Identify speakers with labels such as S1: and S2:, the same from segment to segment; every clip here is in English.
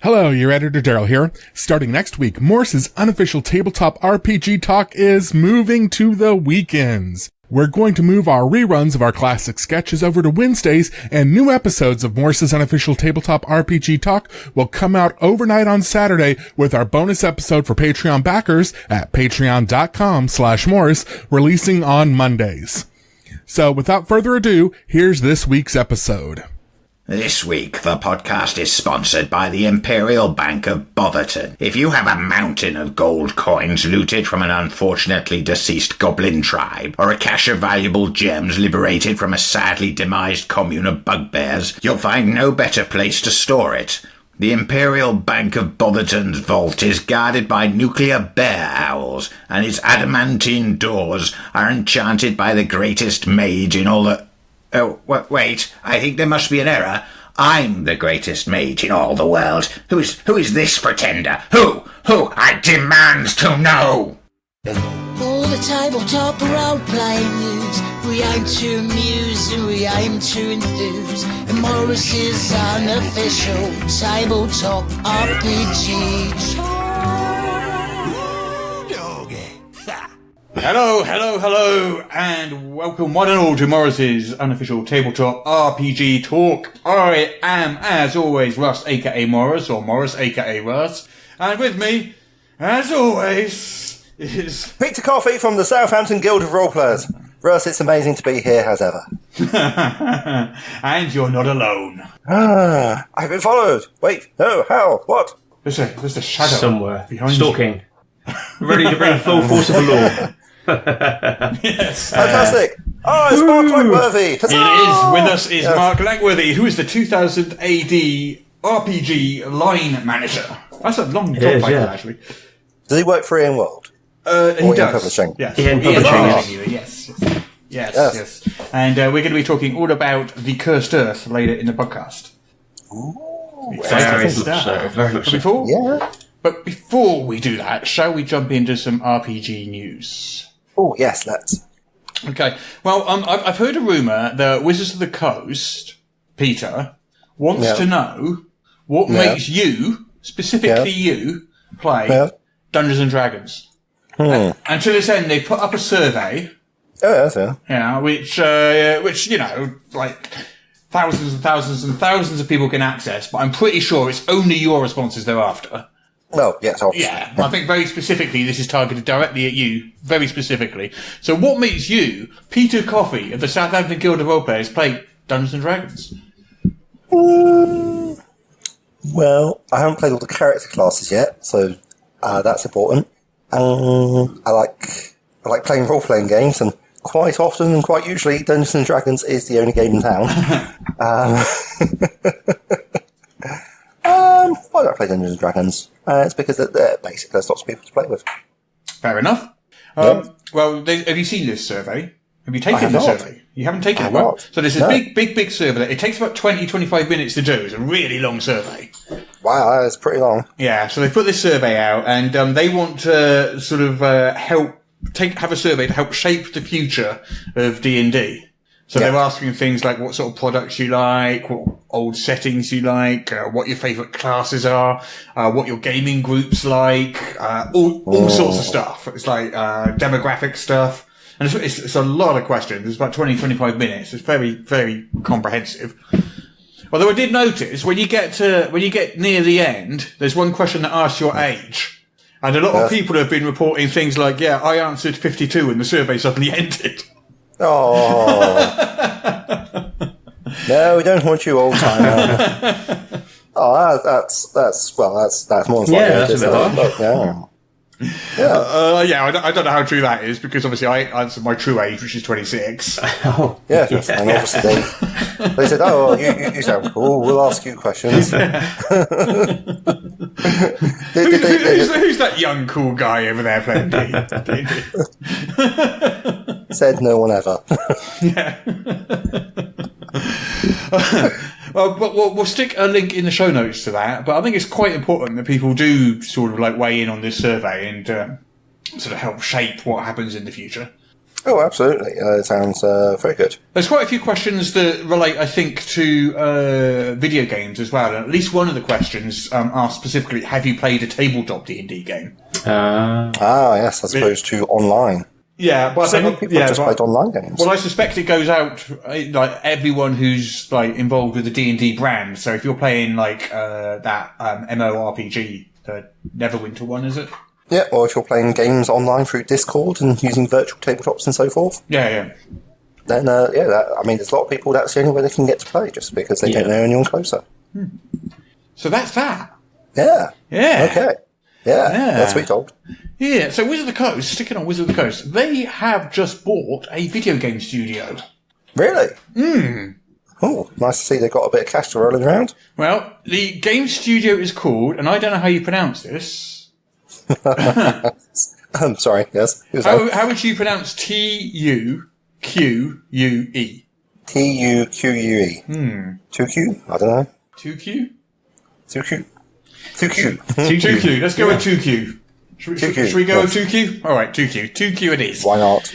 S1: Hello, your editor Daryl here. Starting next week, Morrus's unofficial tabletop RPG talk is moving to the weekends. We're going to move our reruns of our classic sketches over to Wednesdays, and new episodes of Morrus's unofficial tabletop RPG talk will come out overnight on Saturday with our bonus episode for Patreon backers at patreon.com/Morrus, releasing on Mondays. So without further ado, here's this week's episode.
S2: This week, the podcast is sponsored by the Imperial Bank of Botherton. If you have a mountain of gold coins looted from an unfortunately deceased goblin tribe, or a cache of valuable gems liberated from a sadly demised commune of bugbears, you'll find no better place to store it. The Imperial Bank of Botherton's vault is guarded by nuclear bear owls, and its adamantine doors are enchanted by the greatest mage in all the... Oh, wait, I think there must be an error. I'm the greatest mage in all the world. Who is this pretender? Who? I demand to know!
S3: All the tabletop role-playing news. We aim to amuse and we aim to enthuse. And Morrus's unofficial tabletop RPG.
S4: Hello, and welcome one and all to Morrus's unofficial tabletop RPG talk. I am, as always, Russ, aka Morrus, or Morrus, aka Russ. And with me, as always, is...
S5: Peter Coffey from the Southampton Guild of Roleplayers. Russ, it's amazing to be here as ever.
S4: And you're not alone.
S5: I've been followed. Wait, no, how? What?
S4: There's a shadow
S6: somewhere
S4: behind
S6: stalking. Ready to bring full force of the law.
S4: Yes.
S5: Fantastic. It's Marc Langworthy.
S4: It is. With us is Marc Langworthy, who is the 2000 AD RPG line manager. That's a long job title, actually.
S5: Does he work for Ian World?
S4: He does.
S5: Publishing?
S4: Yes.
S6: Ian Publishing.
S4: Yes. And we're going to be talking all about the Cursed Earth later in the podcast.
S5: Ooh.
S6: Very much so.
S4: But before we do that, shall we jump into some RPG news?
S5: Oh, yes, let's.
S4: Okay. Well, I've heard a rumour that Wizards of the Coast, Peter, wants to know what makes you, specifically you, play Dungeons and Dragons. And to this end, they put up a survey.
S5: Oh, yes, yeah.
S4: Yeah, which you know, like thousands and thousands and thousands of people can access, but I'm pretty sure it's only your responses they're after.
S5: Oh, yes, obviously.
S4: Yeah, I think very specifically this is targeted directly at you, very specifically. So what makes you, Peter Coffey of the Southampton Guild of Roleplayers, play Dungeons and Dragons?
S5: Well, I haven't played all the character classes yet, so that's important. I like playing role-playing games, and quite often and quite usually Dungeons and Dragons is the only game in town. Why do I play Dungeons and Dragons? It's because basically there's lots of people to play with.
S4: Fair enough. Well, have you seen this survey? Have you taken the survey? You haven't taken it? Well, so there's this big survey. It takes about 20-25 minutes to do. It's a really long survey.
S5: Wow, that's pretty long.
S4: Yeah, so they put this survey out, and they want to sort of have a survey to help shape the future of D&D. So they're asking things like what sort of products you like, what old settings you like, what your favourite classes are, what your gaming groups like, all sorts of stuff. It's like demographic stuff. And it's a lot of questions. It's about 20-25 minutes. It's very, very comprehensive. Although I did notice when you get near the end, there's one question that asks your age. And a lot of people have been reporting things like, I answered 52 and the survey suddenly ended.
S5: Oh. No, we don't want you old timer. That's more than
S6: that's a bit
S5: harsh.
S4: I don't know how true that is, because obviously I answered my true age, which is 26.
S5: And obviously they said, you sound cool, we'll ask you questions.
S4: Who's that young cool guy over there playing D&D?
S5: Said no one ever.
S4: But we'll stick a link in the show notes to that. But I think it's quite important that people do sort of like weigh in on this survey and sort of help shape what happens in the future.
S5: Oh, absolutely. It sounds very good.
S4: There's quite a few questions that relate, I think, to video games as well. And at least one of the questions asks specifically, have you played a tabletop D&D game?
S5: Yes, as opposed to online.
S4: Yeah, but
S5: So people just played online games.
S4: Well, I suspect it goes out like everyone who's like involved with the D&D brand. So if you're playing like that MMORPG, the Neverwinter one, is it?
S5: Yeah, or if you're playing games online through Discord and using virtual tabletops and so forth.
S4: Yeah.
S5: Then, there's a lot of people that's the only way they can get to play, just because they don't know anyone closer.
S4: So that's that.
S5: Yeah.
S4: Yeah.
S5: Okay. Yeah. That's what we told.
S4: Yeah, so Wizard of the Coast, sticking on Wizard of the Coast, they have just bought a video game studio.
S5: Really? Oh, nice to see they've got a bit of cash to rolling around.
S4: Well, the game studio is called, and I don't know how you pronounce this.
S5: I'm sorry, yes.
S4: How would you pronounce Tuque?
S5: Tuque. 2Q? I don't know.
S4: Tuque?
S5: 2Q.
S4: Let's go with 2Q. Should we go with 2Q? All right, 2Q. 2Q it is.
S5: Why not?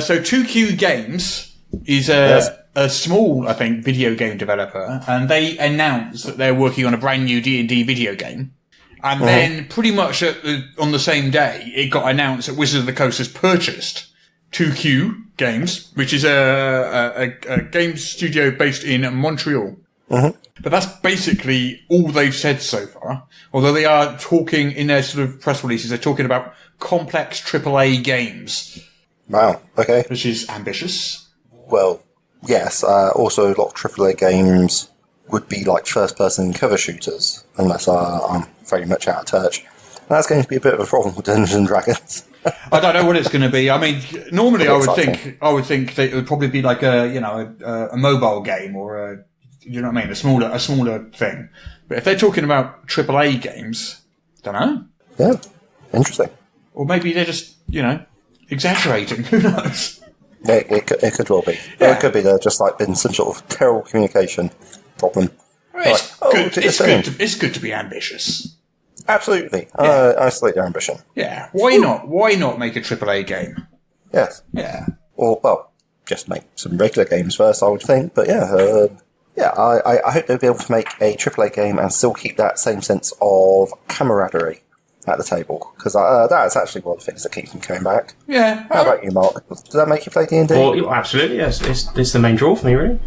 S4: So 2Q Games is a small, I think, video game developer, and they announced that they're working on a brand new D&D video game. And then, pretty much on the same day, it got announced that Wizard of the Coast has purchased 2Q Games, which is a game studio based in Montreal. But that's basically all they've said so far. Although they are talking in their sort of press releases, they're talking about complex AAA games.
S5: Wow, okay.
S4: Which is ambitious.
S5: Well, yes. Also, a lot of AAA games would be like first-person cover shooters, unless I'm very much out of touch. And that's going to be a bit of a problem with Dungeons and Dragons.
S4: I don't know what it's going to be. I mean, normally I would think that it would probably be like a mobile game or you know what I mean, a smaller thing. But if they're talking about AAA games, don't know.
S5: Yeah, interesting.
S4: Or maybe they're just exaggerating. Who knows?
S5: It could well be.
S4: Yeah.
S5: Or it could be there just like been some sort of terrible communication problem.
S4: Well, it's good to be ambitious.
S5: Absolutely.
S4: Yeah.
S5: I salute their ambition.
S4: Yeah. Why not? Why not make a AAA game?
S5: Yes.
S4: Yeah.
S5: Or, well, just make some regular games first, I would think. But I hope they'll be able to make a AAA game and still keep that same sense of camaraderie at the table. Because that's actually one of the things that keeps them coming back.
S4: Yeah.
S5: How about you, Mark? Does that make you play D&D?
S6: Well, absolutely, yes. It's the main draw for me, really.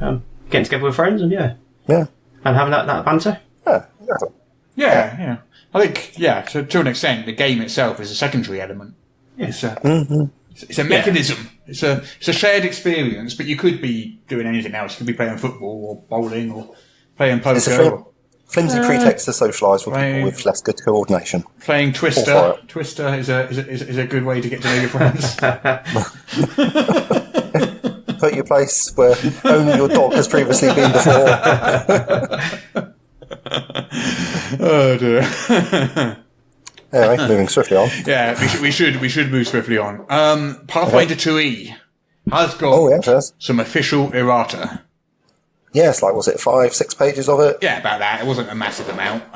S6: Getting together with friends and and having that banter.
S5: Yeah, exactly.
S4: Yeah. I think, so to an extent, the game itself is a secondary element.
S6: Yeah.
S4: It's a mechanism. Yeah. It's a shared experience, but you could be doing anything else. You could be playing football or bowling or playing poker.
S5: It's a flimsy pretext to socialise with people with less good coordination.
S4: Playing Twister. Twister is a good way to get to know your friends.
S5: Put your place where only your dog has previously been before.
S4: Oh dear.
S5: Anyway, moving swiftly on.
S4: Yeah, we should move swiftly on. Pathfinder 2E has got some official errata.
S5: Yes, like, was it 5-6 pages of it?
S4: Yeah, about that. It wasn't a massive amount,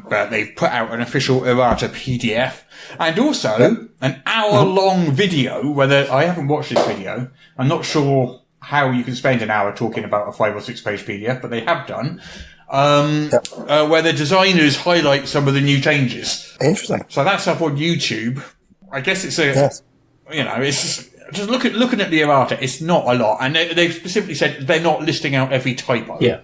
S4: but they've put out an official errata PDF and also an hour-long video. Whether I haven't watched this video, I'm not sure how you can spend an hour talking about a 5 or 6 page PDF, but they have done. Where the designers highlight some of the new changes.
S5: Interesting.
S4: So that's up on YouTube. I guess it's it's just looking at the errata. It's not a lot, and they've specifically said they're not listing out every typo.
S6: Yeah,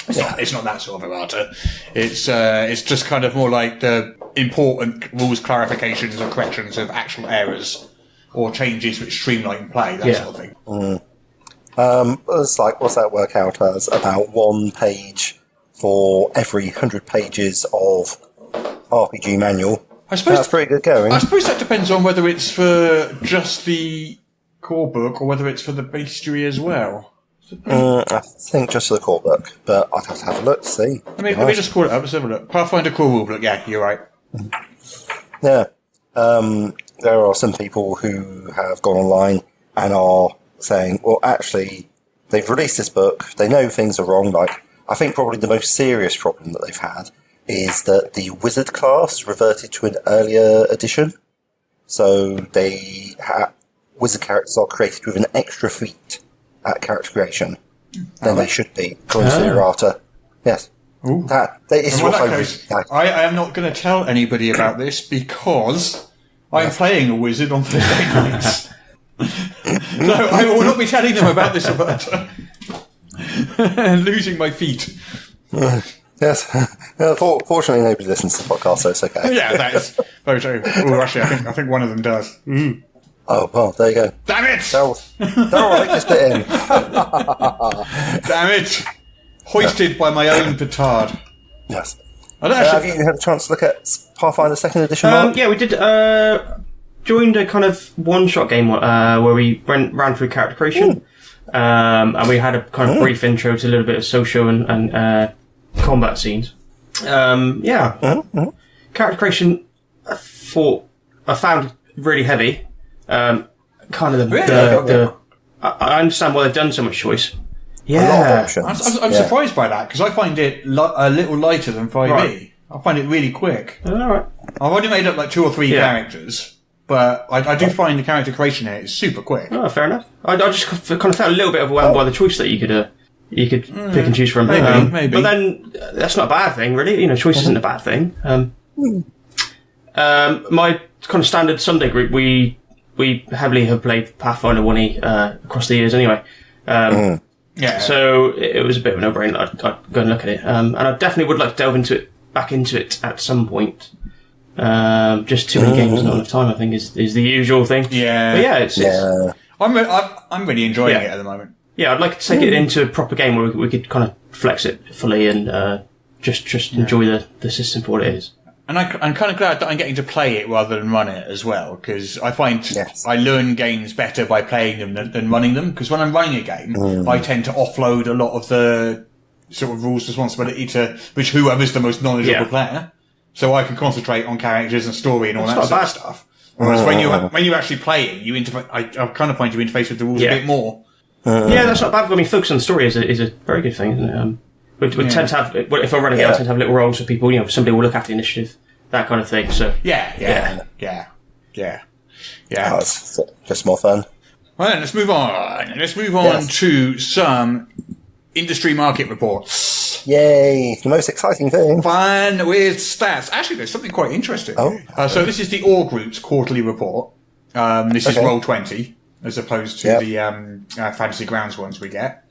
S4: it's not that sort of errata. It's just kind of more like the important rules clarifications or corrections of actual errors or changes which streamline play, that sort of thing.
S5: It's like, what's that work out as? About 1 page for every 100 pages of RPG manual. I suppose that's pretty good going.
S4: I suppose that depends on whether it's for just the core book or whether it's for the bestiary as well.
S5: I think just the core book, but I'd have to have a look to see.
S4: Let me just call it up. Let's have a look. Pathfinder core rulebook. Yeah, you're right.
S5: Yeah. There are some people who have gone online and are saying, well, actually, they've released this book. They know things are wrong. Like, I think probably the most serious problem that they've had is that the wizard class reverted to an earlier edition. So they wizard characters are created with an extra feat at character creation than they should be, according to the errata. Yes. That is what
S4: I am not going to tell anybody about this because I'm playing a wizard on Thursday nights. No, I will not be telling them about this errata. Losing my feet.
S5: Yes. Fortunately, nobody listens to the podcast, so it's okay.
S4: Yeah, that is very true. Oh, actually, I think one of them does. Mm.
S5: Oh, well, there you go.
S4: Damn it!
S5: Daryl, take this bit in.
S4: Damn it! Hoisted by my own petard.
S5: Yes.
S4: Have
S5: you had a chance to look at Pathfinder 2nd Edition, Mark?
S6: Yeah, we did. Joined a kind of one-shot game where we ran through character creation. And we had a kind of brief intro to a little bit of social and combat scenes. Character creation, I found really heavy. I understand why they've done so much choice. Yeah,
S4: I'm surprised by that because I find it a little lighter than 5e. Right. I find it really quick.
S6: All right.
S4: I've only made up like 2 or 3 characters, but I do find the character creation here is super quick.
S6: Oh, fair enough. I just kind of felt a little bit overwhelmed by the choice that you could pick and choose from.
S4: Maybe.
S6: But then that's not a bad thing, really. You know, choice isn't a bad thing. My kind of standard Sunday group, we heavily have played Pathfinder 1e across the years anyway.
S4: Yeah.
S6: So it was a bit of a no-brainer. I'd go and look at it. And I definitely would like to delve back into it at some point. Just too many games, not enough time, I think, is the usual thing.
S4: Yeah.
S6: But yeah, it's
S4: I'm really enjoying it at the moment.
S6: Yeah, I'd like to take it into a proper game where we could kind of flex it fully and just enjoy the system for what it is.
S4: And I'm kind of glad that I'm getting to play it rather than run it as well, because I find I learn games better by playing them than running them. Because when I'm running a game, I tend to offload a lot of the sort of rules responsibility to whoever's the most knowledgeable player, so I can concentrate on characters and story and all that sort of stuff. Whereas when you're actually playing, I kind of find you interface with the rules a bit more.
S6: Yeah, that's not bad. I mean, focus on the story is a very good thing, isn't it? We tend to have, if I'm running it, I tend to have little roles for people. You know, somebody will look after the initiative, that kind of thing. So
S4: yeah.
S5: Oh, it's just more fun.
S4: Well, then, let's move on to some industry market reports.
S5: Yay! The most exciting thing.
S4: Fun with stats. Actually, there's something quite interesting. So this is the All Group's quarterly report. This is Roll20, as opposed to the Fantasy Grounds ones we get.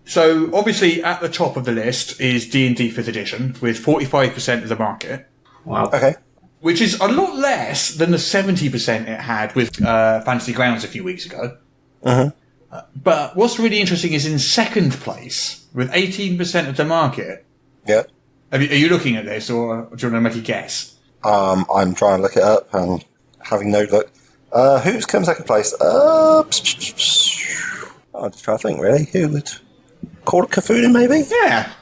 S4: So, obviously, at the top of the list is D&D 5th edition, with 45% of the market.
S6: Wow.
S5: Okay.
S4: Which is a lot less than the 70% it had with Fantasy Grounds a few weeks ago. But what's really interesting is in second place, with 18% of the market.
S5: Yeah.
S4: Are you looking at this, or do you want to make a guess?
S5: I'm trying to look it up and having no look. Who's come second place? I'm just trying to think, really. Who would... Call of Cthulhu, maybe?
S4: Yeah.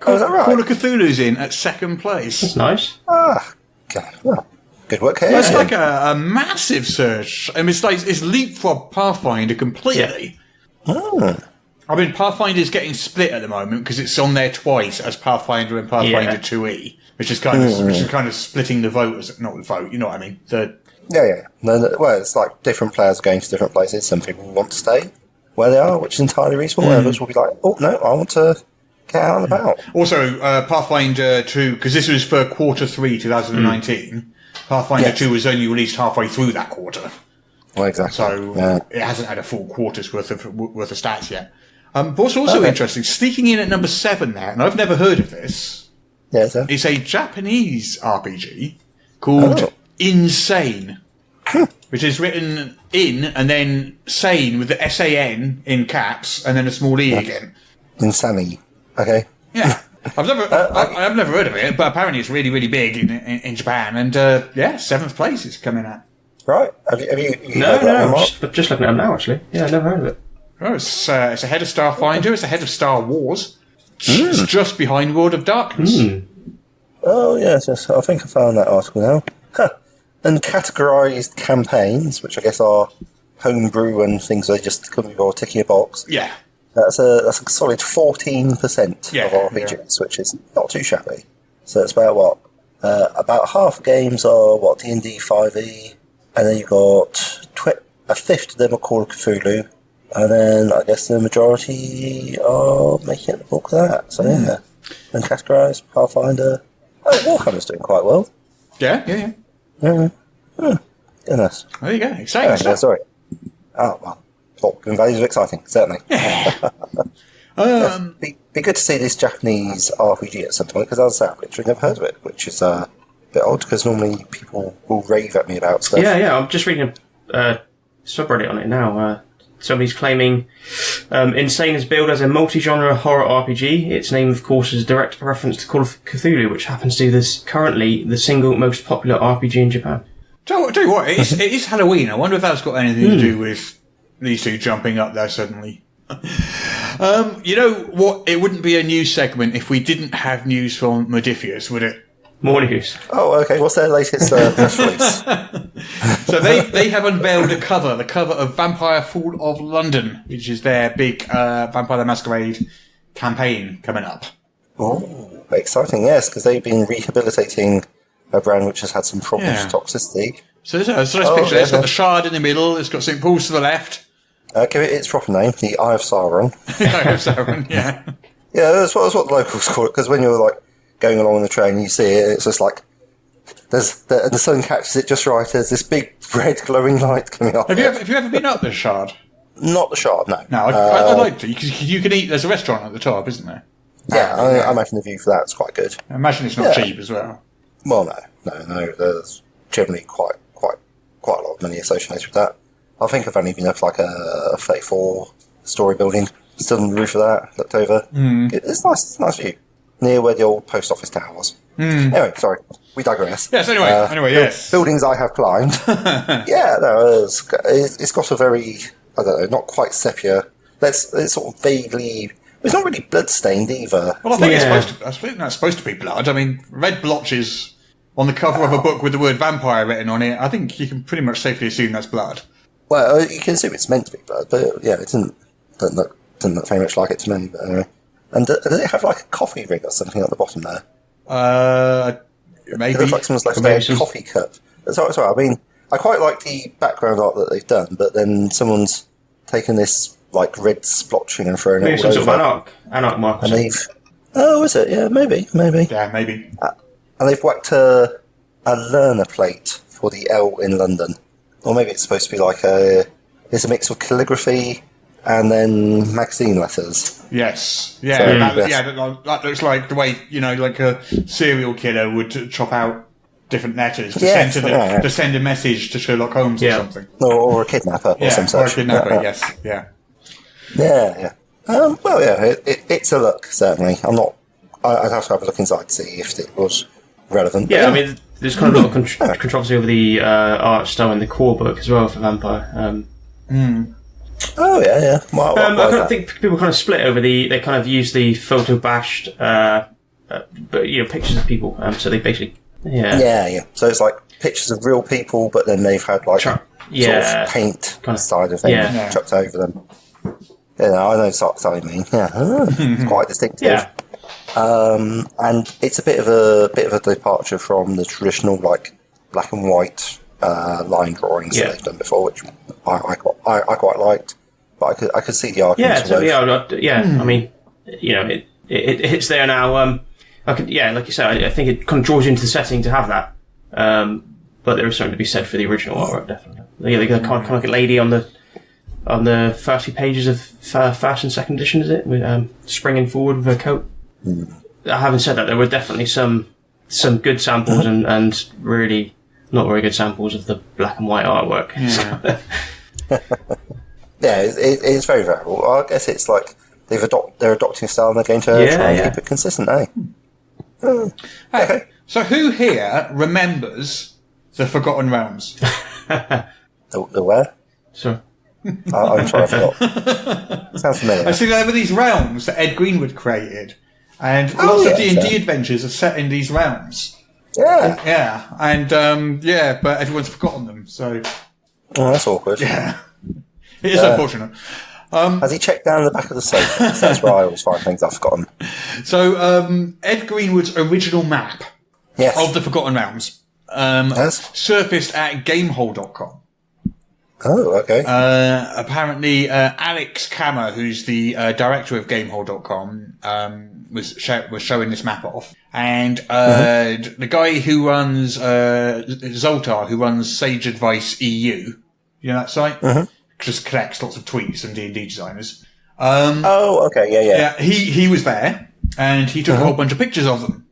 S5: Is that right?
S4: Call of Cthulhu's in at second place.
S6: That's nice.
S5: Okay. Well, good work here.
S4: It's like a massive surge. I mean, it's leapfrog Pathfinder completely.
S5: Yeah.
S4: I mean, Pathfinder's getting split at the moment because it's on there twice as Pathfinder and Pathfinder 2e, which is kind of splitting the voters. Not the vote, you know what I mean?
S5: Yeah. Well, it's like different players going to different places. Some people want to stay where they are, which is entirely reasonable. Others will be like, oh, no, I want to get out and about.
S4: Also, Pathfinder 2, because this was for quarter 3, 2019, Pathfinder 2 was only released halfway through that quarter.
S5: Well, exactly.
S4: So it hasn't had a full quarter's worth of stats yet. But what's also interesting, sneaking in at number 7 there, and I've never heard of this, it's a Japanese RPG called Insane. Which is written in and then sane with the SAN in caps and then a small E again.
S5: Insane. Okay.
S4: Yeah. I've never heard of it, but apparently it's really, really big in Japan. And 7th place it's coming at.
S5: Right. Have you
S6: No. Just looking at them now, actually. Yeah, I've never heard of it.
S4: Oh, it's ahead of Starfinder. It's ahead of Star Wars. It's just behind World of Darkness.
S5: Oh, yes. I think I found that article now. And categorised campaigns, which I guess are homebrew and things they just come with or ticking a box.
S4: Yeah.
S5: That's a solid 14% of RPGs, which is not too shabby. So it's about about half the games are D&D 5e, and then you've got a fifth of them are called Cthulhu, and then I guess the majority are making it the bulk of that. So yeah, and categorised Pathfinder. Oh, Warhammer's doing quite well.
S4: Yeah.
S5: Goodness.
S4: There you go. Exciting stuff.
S5: Sorry. Oh well, Falcon Values are exciting, certainly. Be good to see this Japanese RPG at some point, because as I say, I've literally never heard of it, which is a bit odd, because normally people will rave at me about stuff.
S6: Yeah, I'm just reading a subreddit on it now. Somebody's claiming Insane is billed as a multi-genre horror RPG. Its name, of course, is a direct reference to Call of Cthulhu, which happens to be currently the single most popular RPG in Japan.
S4: Tell you what, it is Halloween. I wonder if that's got anything to do with these two jumping up there suddenly. You know what? It wouldn't be a news segment if we didn't have news from Modifius, would it?
S6: More news.
S5: Oh, okay. What's their latest press release?
S4: So they have unveiled the cover of Vampire Fall of London, which is their big Vampire the Masquerade campaign coming up.
S5: Oh, exciting! Yes, because they've been rehabilitating a brand which has had some problems with toxicity.
S4: So there's a nice picture. It's got the Shard in the middle. It's got St. Paul's to the left.
S5: Give it its proper name, the Eye of Sauron.
S4: The Eye of Sauron, yeah.
S5: Yeah, that's what the locals call it, because when you're like going along on the train, you see it, it's just like, and the sun catches it just right, there's this big red glowing light coming off.
S4: Have you ever been up the Shard?
S5: Not the Shard, no.
S4: No, I'd like to, because you can eat, there's a restaurant at the top, isn't there?
S5: Yeah, I imagine the view for that's quite good.
S4: I imagine it's not cheap as well.
S5: Well, no, there's generally quite a lot of money associated with that. I think I've only been up to like a 34-storey building, still on the roof of that, looked over. It's nice view, near where the old post office tower was. Anyway, sorry, we digress.
S4: Yes, anyway, yes.
S5: Buildings I have climbed. Yeah, no, it's got a very, I don't know, not quite sepia. It's sort of vaguely, it's not really blood-stained either.
S4: Well, I think that's supposed to be blood. I mean, red blotches on the cover of a book with the word vampire written on it, I think you can pretty much safely assume that's blood.
S5: Well, you can assume it's meant to be blood, but yeah, it doesn't look very much like it to me. But anyway. And does it have like a coffee ring or something at the bottom there?
S4: Maybe.
S5: It looks like someone's left a coffee cup. Sorry, I mean, I quite like the background art that they've done, but then someone's taken this like red splotching and thrown it all over.
S6: Some sort of anarch mark.
S5: And is it? Yeah, maybe.
S4: Yeah, maybe.
S5: And they've whacked a learner plate for the L in London. Or maybe it's supposed to be like it's a mix of calligraphy and then magazine letters.
S4: Yes. Yeah, that looks like the way, like a serial killer would chop out different letters to send a message to Sherlock Holmes or something.
S5: Or a kidnapper or some such.
S4: Or a kidnapper, yes. Yeah.
S5: Yeah. Well, yeah, it's a look, certainly. I'd have to have a look inside to see if it was relevant.
S6: Yeah, I mean, there's kind of a lot of controversy over the art style in the core book as well for Vampire.
S5: Oh, yeah.
S6: I think people kind of split over they kind of use the photo bashed, pictures of people. So they basically,
S5: Yeah. So it's like pictures of real people, but then they've had like sort of paint kind of side of things chucked over them. Yeah, I know what I mean. Yeah, it's quite distinctive.
S6: Yeah.
S5: And it's a bit of a departure from the traditional like black and white line drawings that they've done before, which I quite liked. But I could see the argument.
S6: I mean, it's there now. Like you said, I think it kind of draws you into the setting to have that. But there is something to be said for the original artwork, definitely. They got kind of like a lady on the first few pages of Fashion Second Edition, is it? With springing forward with her coat. Having said that, there were definitely some good samples and really not very good samples of the black and white artwork.
S5: Yeah, it's very variable. I guess it's like they're adopting a style and they're going to try and keep it consistent, eh?
S4: Okay. So who here remembers the Forgotten Realms?
S5: The where?
S6: Sure.
S5: I'm sorry, I forgot. Sounds familiar.
S4: I see there were these realms that Ed Greenwood created, and lots of D&D adventures are set in these realms.
S5: Yeah.
S4: Yeah, and but everyone's forgotten them, so...
S5: Oh, that's awkward.
S4: Yeah. It is unfortunate.
S5: Has he checked down the back of the sofa? That's where I always find things I've forgotten.
S4: So, Ed Greenwood's original map of the Forgotten Realms surfaced at gamehole.com.
S5: Oh, okay.
S4: Apparently, Alex Kammer, who's the director of GameHole.com, was showing this map off. And the guy who runs Zoltar, who runs Sage Advice EU, you know that site? Just collects lots of tweets from D&D designers.
S5: Oh, okay, yeah.
S4: He was there, and he took a whole bunch of pictures of them.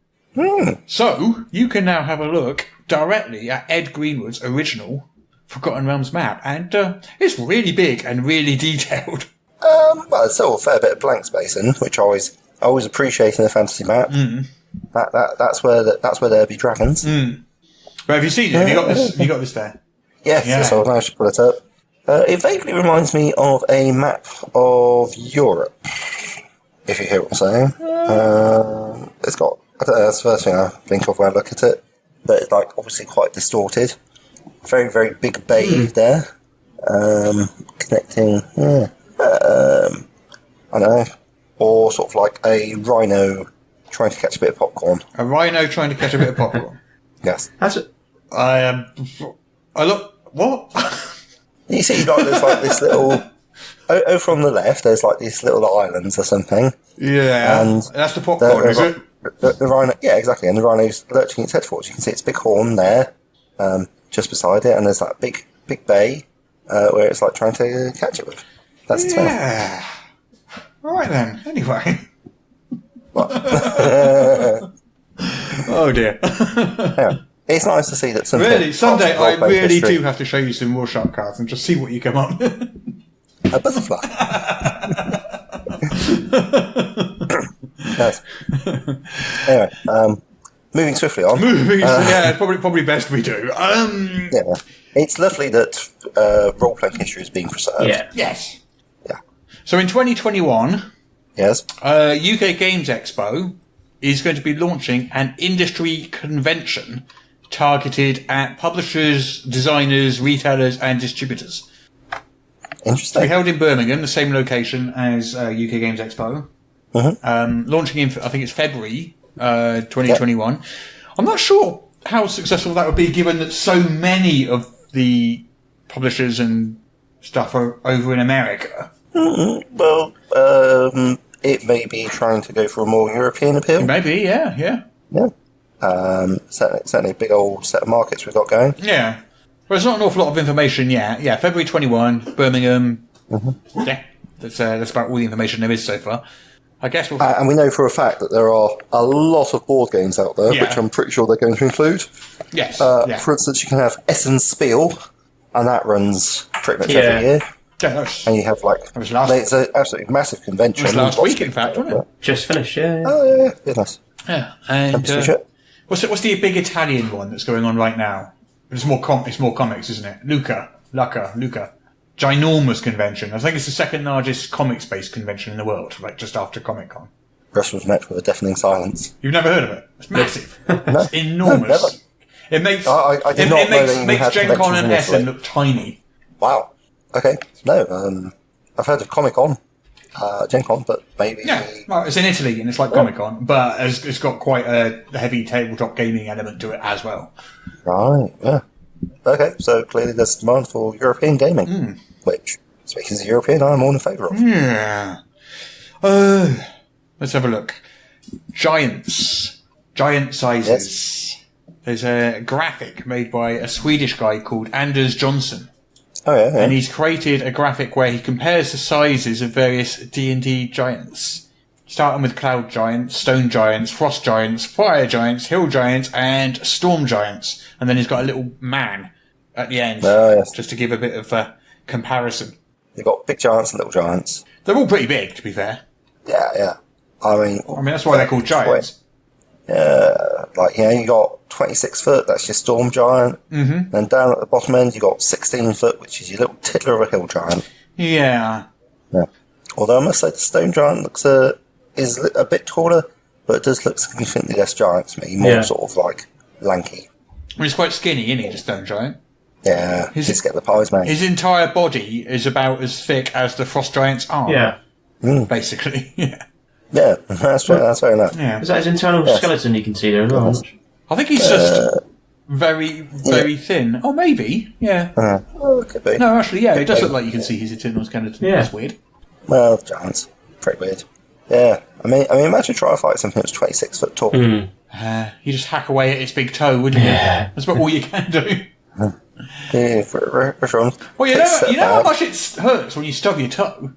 S4: So, you can now have a look directly at Ed Greenwood's original Forgotten Realms map, and it's really big and really detailed.
S5: Well, there's still a fair bit of blank space in, which I always appreciate in a fantasy map. That's where there be dragons.
S4: But have you seen it? Have you got this there?
S5: Yes, so I managed to pull it up. It vaguely reminds me of a map of Europe, if you hear what I'm saying. It's got, I don't know, that's the first thing I think of when I look at it, but it's like obviously quite distorted. Very, very big bay there, connecting, I don't know, or sort of like a rhino trying to catch a bit of popcorn.
S4: A rhino trying to catch a bit of popcorn.
S5: Yes.
S6: That's it.
S4: I look, what?
S5: You see, like, there's like this little, over on the left, there's like these little islands or something.
S4: Yeah, and that's the popcorn, is it?
S5: The rhino, yeah, exactly, and the rhino's lurching its head forwards. You can see its big horn there, just beside it, and there's that big bay where it's like trying to catch it with. That's its mouth.
S4: Yeah. All right then. Anyway. Oh dear.
S5: Yeah. It's nice to see that some
S4: really someday I really
S5: history,
S4: do have to show you some more shark cards and just see what you come up with.
S5: A butterfly. Yes. Anyway, moving swiftly on.
S4: Yeah, it's probably best we do.
S5: Yeah, it's lovely that role-playing history is being preserved.
S6: Yeah.
S4: Yes.
S5: Yeah.
S4: So in 2021,
S5: Yes.
S4: UK Games Expo is going to be launching an industry convention targeted at publishers, designers, retailers, and distributors.
S5: Interesting.
S4: To be held in Birmingham, the same location as UK Games Expo. Launching in, I think it's February 2021. Yep. I'm not sure how successful that would be, given that so many of the publishers and stuff are over in America.
S5: Well, it may be trying to go for a more European appeal.
S4: Maybe, yeah.
S5: Certainly a big old set of markets we've got going.
S4: Yeah. Well, there's not an awful lot of information yet. Yeah, February 21, Birmingham. Yeah, that's about all the information there is so far. I guess we'll...
S5: and we know for a fact that there are a lot of board games out there, which I'm pretty sure they're going to include.
S4: Yes.
S5: For instance, you can have Essen Spiel, and that runs pretty much every year.
S4: Yeah,
S5: and you have it's an absolutely massive convention.
S4: It was last week, in fact, wasn't it?
S6: Just finished, yeah.
S5: Oh, yeah, goodness.
S4: Yeah, and what's the big Italian one that's going on right now? It's more comics, isn't it? Luca. Ginormous convention. I think it's the second largest comics-based convention in the world, like just after Comic-Con.
S5: Brussels met with a deafening silence.
S4: You've never heard of it? It's massive.
S5: No,
S4: it's enormous.
S5: No, never.
S4: It makes
S5: it
S4: makes Gen Con and Essen look tiny.
S5: Wow. Okay. No, I've heard of Comic-Con, Gen Con, but maybe...
S4: Yeah, well, it's in Italy and it's like Comic-Con, but it's got quite a heavy tabletop gaming element to it as well.
S5: Right, yeah. Okay, so clearly there's demand for European gaming, which, speaking as a European, I'm all in favour of.
S4: Yeah. Let's have a look. Giant sizes.
S5: Yes.
S4: There's a graphic made by a Swedish guy called Anders Johnson.
S5: Oh, yeah.
S4: And he's created a graphic where he compares the sizes of various D&D giants. Starting with cloud giants, stone giants, frost giants, fire giants, hill giants, and storm giants. And then he's got a little man at the end, just to give a bit of a comparison.
S5: You've got big giants and little giants.
S4: They're all pretty big, to be fair.
S5: Yeah. I mean,
S4: that's why they're called giants.
S5: You got 26 foot, that's your storm giant. Mm-hmm. And down at the bottom end, you got 16 foot, which is your little tiddler of a hill giant.
S4: Yeah.
S5: Although I must say the stone giant is a bit taller, but it does look significantly less giant to me. More sort of like lanky.
S4: Well, he's quite skinny, isn't he, the stone giant?
S5: Yeah, just get the pies, man.
S4: His entire body is about as thick as the frost giant's arm.
S6: Yeah.
S4: Basically, yeah.
S5: Yeah, that's fair enough.
S4: Yeah.
S6: Is that his internal skeleton you can see there as well?
S4: I think he's just very, very thin. Oh, maybe. Yeah.
S5: Well, it could be.
S4: No, actually, yeah, it does look like you can see his internal skeleton.
S6: Yeah.
S4: That's weird.
S5: Well, giants. Pretty weird. Yeah. I mean, imagine trying to fight something that's 26 foot tall.
S4: You just hack away at its big toe, wouldn't you? That's about all you can do.
S5: Yeah, for sure.
S4: Well, you know how much it hurts when you stub your toe?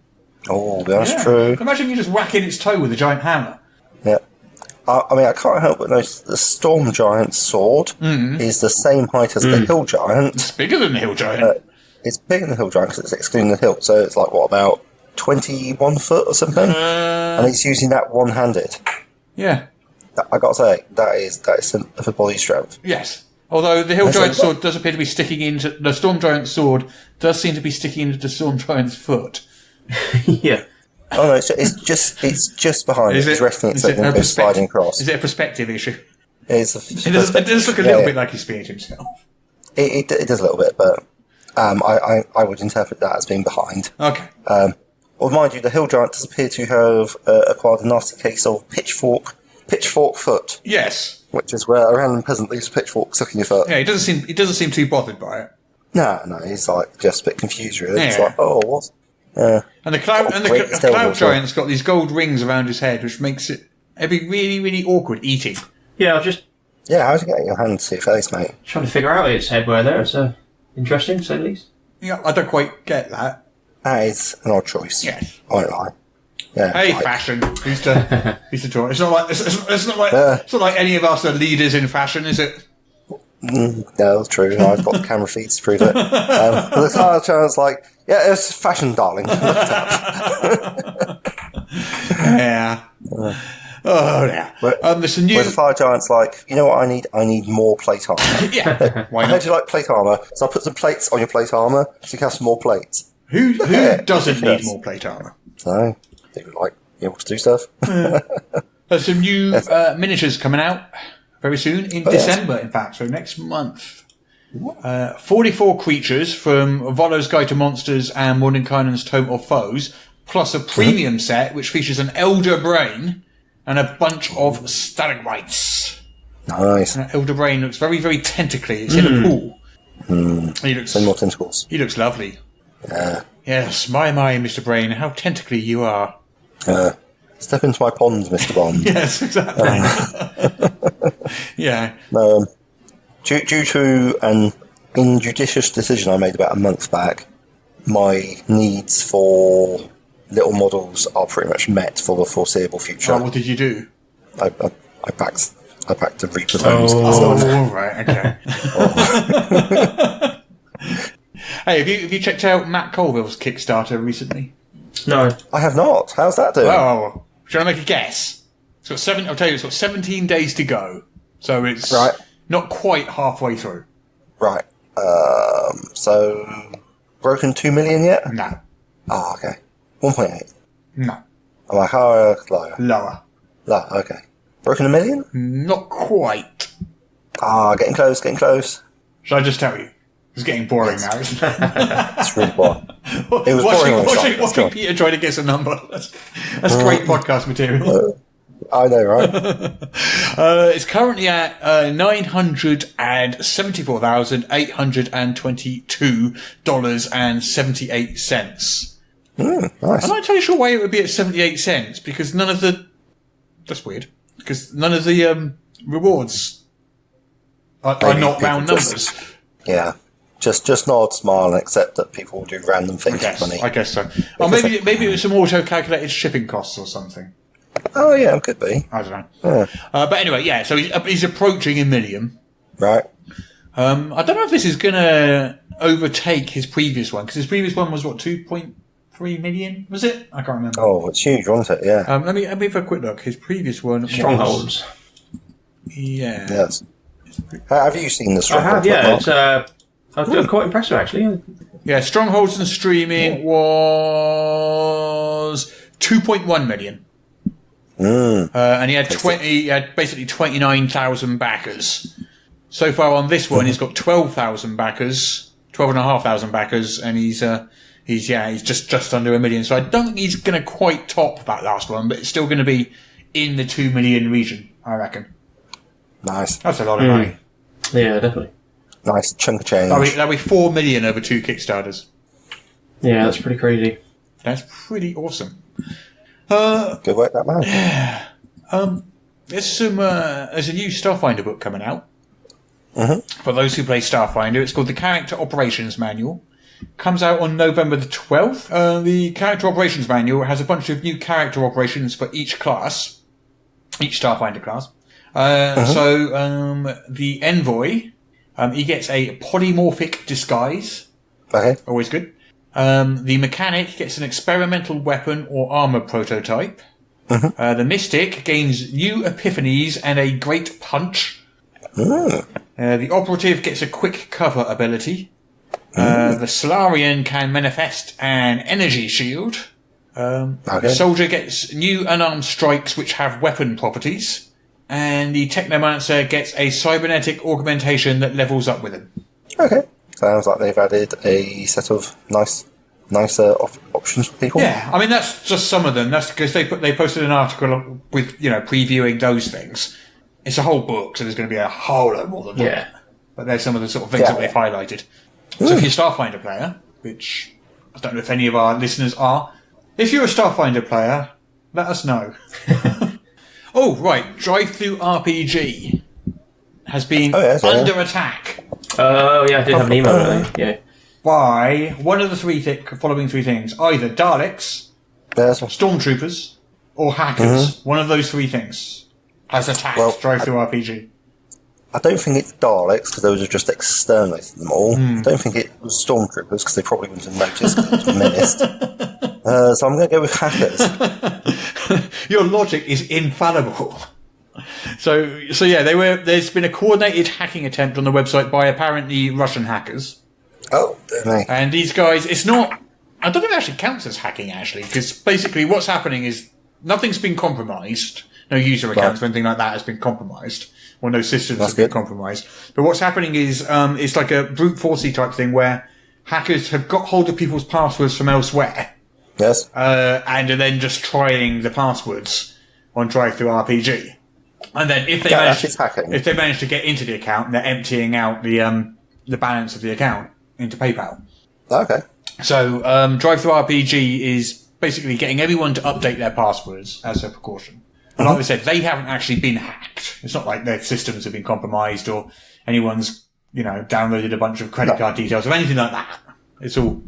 S5: Oh, that's true.
S4: Imagine you just whacking its toe with a giant hammer.
S5: Yeah. I mean, I can't help but notice the Storm Giant's sword is the same height as the Hill Giant.
S4: It's bigger than the Hill Giant.
S5: It's bigger than the Hill Giant because it's excluding the hilt, so it's like, what, about 21 foot or something? And he's using that one-handed.
S4: Yeah.
S5: I gotta say, that is for body strength.
S4: Yes. Although the Hill Giant's sword does appear to be sticking into... The Storm Giant's sword does seem to be sticking into the Storm Giant's foot.
S6: Yeah.
S5: Oh no, it's just behind it. It's resting it so it can go sliding across.
S4: Is it a perspective issue?
S5: It
S4: does look a little bit like he speared himself.
S5: It does a little bit, but I would interpret that as being behind.
S4: Okay.
S5: Well, mind you, the Hill Giant does appear to have acquired a nasty case of pitchfork foot.
S4: Yes.
S5: Which is where a random peasant leaves a pitchfork stuck in your foot.
S4: Yeah, he doesn't seem too bothered by it.
S5: No, he's like just a bit confused really.
S4: Yeah.
S5: He's like, oh, what?
S4: And the cloud giant's got these gold rings around his head, which makes it be really, really awkward eating.
S6: Yeah, I was just
S5: how'd you get your hand to your face, mate?
S6: trying to figure out its head where there. It's interesting, to say the least.
S4: Yeah, I don't quite get that.
S5: That is an odd choice.
S4: Yes.
S5: I won't lie. Yeah.
S4: Hey, fashion. Who's to talk? It's not like any of us are leaders in fashion, is it?
S5: No, that's true. I've got the camera feeds to prove it. But the cloud giant's like, yeah, it's fashion, darling. Look it up.
S4: Yeah. Oh, yeah. There's a new...
S5: Where the fire giant's like, you know what I need? I need more plate armor.
S4: Yeah. Why
S5: I
S4: not?
S5: heard you like plate armor, so I'll put some plates on your plate armor so you can have some more plates.
S4: Who doesn't need more plate armor?
S5: So, they would like be able to do stuff.
S4: There's some new miniatures coming out very soon, in December, in fact, so next month. 44 creatures from Volo's Guide to Monsters and Mordenkainen's Tome of Foes, plus a premium set which features an Elder Brain and a bunch of stalagmites.
S5: Nice.
S4: And Elder Brain looks very, very tentacly. It's in a pool. He looks,
S5: Some more tentacles.
S4: He looks lovely.
S5: Yeah.
S4: Yes, my, Mr. Brain, how tentacly you are.
S5: Step into my pond, Mr. Bond.
S4: Yes, exactly. Yeah.
S5: Due to an injudicious decision I made about a month back, my needs for little models are pretty much met for the foreseeable future.
S4: Oh, what did you do?
S5: I packed the Reaper bones and stuff.
S4: Oh, right, okay. Hey, have you checked out Matt Colville's Kickstarter recently?
S6: No.
S5: I have not. How's that doing?
S4: Oh, should I make a guess? I'll tell you, it's got 17 days to go. So it's not quite halfway through.
S5: Right. So broken 2 million yet?
S4: No.
S5: Oh, okay. 1.8.
S4: No.
S5: Am I higher or lower?
S4: Lower.
S5: Lower, okay. Broken 1 million?
S4: Not quite.
S5: Getting close.
S4: Shall I just tell you? It's getting boring now, isn't it?
S5: It's really boring. It was boring.
S4: Watching Peter try to guess a number. That's great podcast material.
S5: I know, right?
S4: It's currently at $974,822.78.
S5: Nice.
S4: I'm not entirely sure why it would be at 78 cents, because that's weird. Because none of the rewards are not round numbers.
S5: Yeah. Just nod, smile, and accept that people will do random things with money.
S4: I guess so. Or maybe it was some auto-calculated shipping costs or something.
S5: Oh, yeah, it could be.
S4: I don't know.
S5: Yeah.
S4: But anyway, yeah, so he's approaching 1 million.
S5: Right.
S4: I don't know if this is going to overtake his previous one, because his previous one was, 2.3 million, was it? I can't remember.
S5: Oh, it's huge, wasn't it? Yeah.
S4: Let me have a quick look. His previous one
S6: Strongholds.
S4: Yeah.
S5: Yes. Have you seen the Strongholds?
S6: I have, yeah. It's quite impressive, actually.
S4: Yeah, Strongholds and Streaming was 2.1 million. And he had basically 29,000 backers. So far on this one, he's got 12,000 backers, 12,500 backers, and he's just under 1 million. So I don't think he's going to quite top that last one, but it's still going to be in the 2 million region, I reckon.
S5: Nice.
S4: That's a lot of money.
S6: Yeah, definitely.
S5: Nice chunk of change.
S4: That'll be 4 million over 2 Kickstarters.
S6: Yeah, that's pretty crazy.
S4: That's pretty awesome.
S5: Good work, that man.
S4: There's a new Starfinder book coming out.
S5: Mm-hmm.
S4: For those who play Starfinder, it's called the Character Operations Manual. Comes out on November the 12th. The Character Operations Manual has a bunch of new character operations for each class, each Starfinder class. So the Envoy, he gets a polymorphic disguise.
S5: Okay.
S4: Always good. The Mechanic gets an experimental weapon or armor prototype.
S5: Mm-hmm.
S4: The Mystic gains new epiphanies and a great punch. The Operative gets a quick cover ability. The Solarian can manifest an energy shield. The Soldier gets new unarmed strikes which have weapon properties. And the Technomancer gets a cybernetic augmentation that levels up with him.
S5: Okay. Sounds like they've added a set of nicer options for people.
S4: Yeah, I mean, that's just some of them. That's because they posted an article with, previewing those things. It's a whole book, so there's going to be a whole lot more than that. But there's some of the sort of things that they've highlighted. So if you're a Starfinder player, which I don't know if any of our listeners are, if you're a Starfinder player, let us know. Oh, right. Drive-Thru RPG has been under attack.
S6: Oh, yeah, I did have an email about that. Yeah.
S4: By one of the following three things. Either Daleks, Stormtroopers, or hackers. One of those three things has attacked Drive-Thru RPG.
S5: I don't think it's Daleks, because those are just exterminated them all. I don't think it was Stormtroopers, because they probably wouldn't have noticed because it was menaced. So I'm going to go with hackers.
S4: Your logic is infallible. So yeah, there's been a coordinated hacking attempt on the website by apparently Russian hackers.
S5: Oh, dear me.
S4: And these guys, it's not... I don't know if it actually counts as hacking, actually, because basically what's happening is nothing's been compromised. No user accounts or anything like that has been compromised. Or no systems have been compromised. But what's happening is it's like a brute forcey type thing where hackers have got hold of people's passwords from elsewhere.
S5: Yes.
S4: And are then just trying the passwords on Drive-Thru RPG. And then if they manage to get into the account, they're emptying out the balance of the account into PayPal.
S5: Okay.
S4: So Drive-Thru RPG is basically getting everyone to update their passwords as a precaution. And like I said, they haven't actually been hacked. It's not like their systems have been compromised or anyone's, downloaded a bunch of credit card details or anything like that. It's all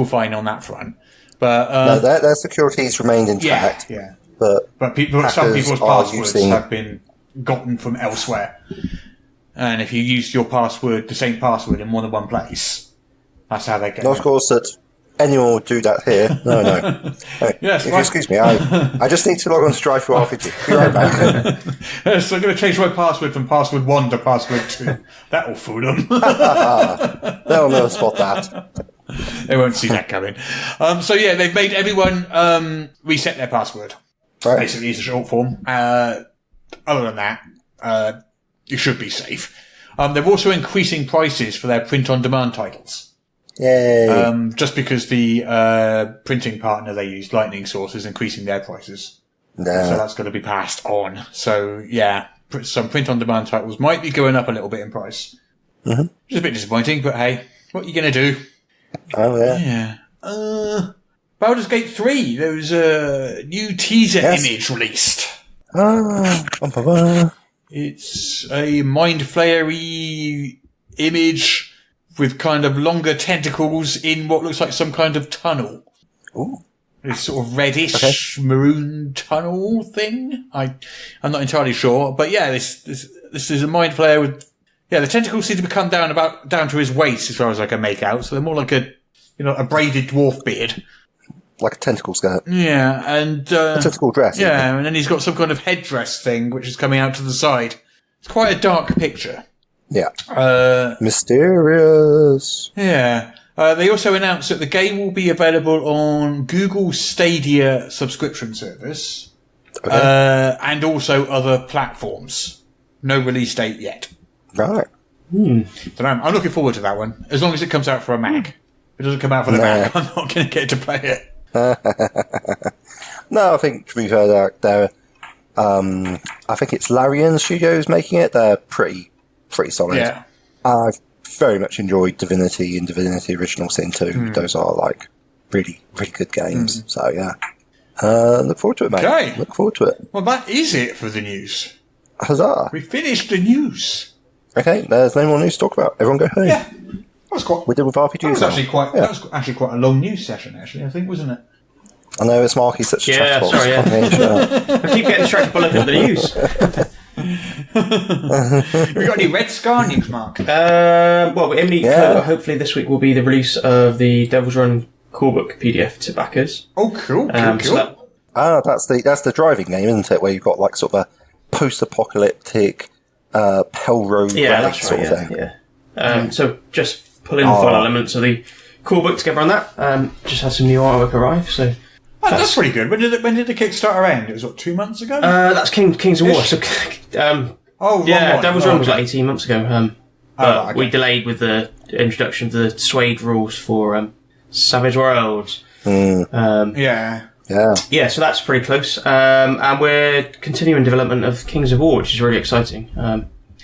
S4: fine on that front. But
S5: no, their security's remained intact.
S4: Yeah.
S5: But
S4: some people's passwords have been gotten from elsewhere. And if you use your password, the same password in more than one place, that's how they get it.
S5: Of course, that anyone would do that here. No. Hey,
S4: yes,
S5: excuse me, I just need to log on to Drive-Thru RPG. Be right back.
S4: So I'm going to change my password from password 1 to password 2. That will fool them.
S5: They'll never spot that.
S4: They won't see that coming. So yeah, they've made everyone reset their password.
S5: Right.
S4: Basically, it's a short form. Other than that, you should be safe. They're also increasing prices for their print-on-demand titles.
S5: Yay.
S4: Just because the printing partner they use, Lightning Source, is increasing their prices. So that's going to be passed on. So yeah, some print-on-demand titles might be going up a little bit in price. Which is a bit disappointing, but hey, what are you going to do?
S5: Oh, yeah.
S4: Baldur's Gate 3, there was a new teaser image released. It's a Mind Flayer-y image with kind of longer tentacles in what looks like some kind of tunnel.
S5: Ooh.
S4: This sort of reddish maroon tunnel thing. I'm not entirely sure, but yeah, this is a Mind Flayer with the tentacles seem to come down to his waist as far as I can make out. So they're more like a braided dwarf beard.
S5: Like a tentacle skirt.
S4: Yeah, and
S5: a tentacle dress.
S4: Yeah, and then he's got some kind of headdress thing which is coming out to the side. It's quite a dark picture.
S5: Yeah. Mysterious.
S4: Yeah. They also announced that the game will be available on Google Stadia subscription service. And also other platforms. No release date yet.
S5: Right.
S4: So I'm looking forward to that one. As long as it comes out for a Mac. If it doesn't come out for the Mac, I'm not going to get to play it.
S5: No, I think, to be fair, I think it's Larian Studios making it. They're pretty pretty solid.
S4: Yeah.
S5: I've very much enjoyed Divinity and Divinity Original Sin 2. Those are like really, really good games. So yeah. Look forward to it, mate.
S4: Okay.
S5: Look forward to it.
S4: Well, that is it for the news.
S5: Huzzah.
S4: We finished the news.
S5: Okay, there's no more news to talk about. Everyone go home.
S4: Yeah. That was quite.
S5: We're done with RPGs
S4: That was
S5: now.
S4: that was actually quite a long news session. Actually, I think, wasn't it?
S5: I know it's Mark, he's such a chatterbox.
S6: sorry, yeah.
S5: Can't hear shit out.
S6: I keep getting distracted by looking at the news.
S4: Have you got any Red Scar news, Mark?
S6: Well,
S5: Yeah.
S6: hopefully this week will be the release of the Devil's Run core book PDF to backers.
S4: Oh, cool.
S6: So
S5: That's the driving game, isn't it? Where you've got like sort of a post-apocalyptic Hellroad
S6: that's
S5: sort
S6: right,
S5: of thing.
S6: yeah. So just pulling the full elements of the core book together on that. Just had some new artwork arrive, so...
S4: That's pretty good. When did the Kickstarter end? It was, 2 months ago?
S6: That's Kings of War. So, Devil's Run was like 18 months ago. But we delayed with the introduction to the Suede rules for Savage Worlds.
S4: Yeah.
S6: Yeah, so that's pretty close. And we're continuing development of Kings of War, which is really exciting.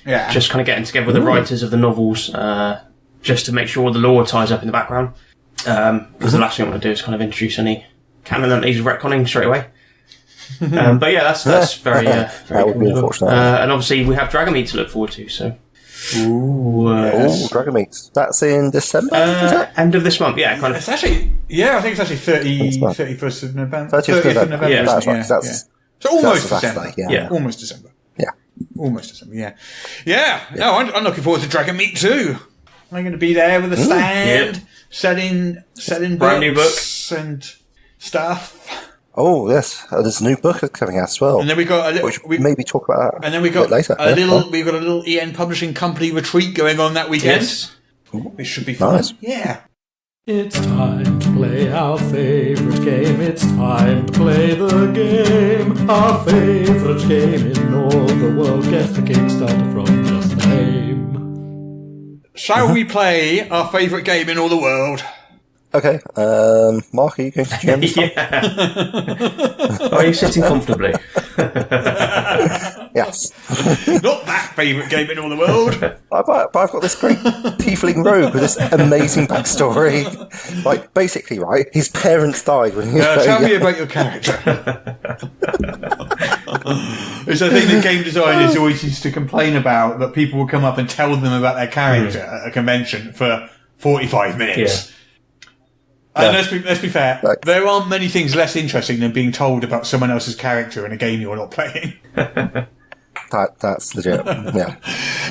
S6: Just kind of getting together with the writers of the novels, just to make sure all the lore ties up in the background. Because the last thing I want to do is kind of introduce any canon that needs retconning straight away. But yeah, that's very
S5: that
S6: very
S5: would
S6: cool.
S5: be unfortunate.
S6: And obviously we have Dragon Meat to look forward to, so...
S5: Oh, Dragon Meat. That's in December, is it?
S6: End of this month, yeah, kind of.
S4: It's actually, I think it's actually 31st of November.
S5: 30th of November.
S6: Yeah,
S5: that's right.
S4: Yeah, So almost
S5: that's
S4: December.
S5: Saturday, yeah.
S4: Almost December.
S5: Yeah.
S4: Almost December, yeah. No, I'm looking forward to Dragon Meat too. I'm going to be there with a stand, selling
S6: Brand new books
S4: and stuff.
S5: Oh, yes. There's a new book coming out as well.
S4: And then we got a little...
S5: Which maybe talk about that
S4: And then we
S5: a
S4: got
S5: bit later.
S4: we've got a little EN Publishing Company retreat going on that weekend.
S6: Yes.
S4: Which should be fun.
S5: Nice.
S4: Yeah.
S7: It's time to play our favorite game. It's time to play the game. Our favorite game in all the world. Guess the Kickstarter from just the name.
S4: Shall we play our favourite game in all the world?
S5: Okay. Mark, are you going to GM this time?
S6: Yeah. Are you sitting comfortably?
S5: Yes.
S4: Not that favourite game in all the world.
S5: But I've got this great tiefling rogue with this amazing backstory. Like, basically, right, his parents died when he was very
S4: Tell me
S5: young.
S4: about your character. It's a thing that game designers always used to complain about, that people would come up and tell them about their character at a convention for 45 minutes.
S6: Yeah.
S4: And let's be fair,
S5: Right.
S4: there aren't many things less interesting than being told about someone else's character in a game you're not playing.
S5: That's legit. Yeah.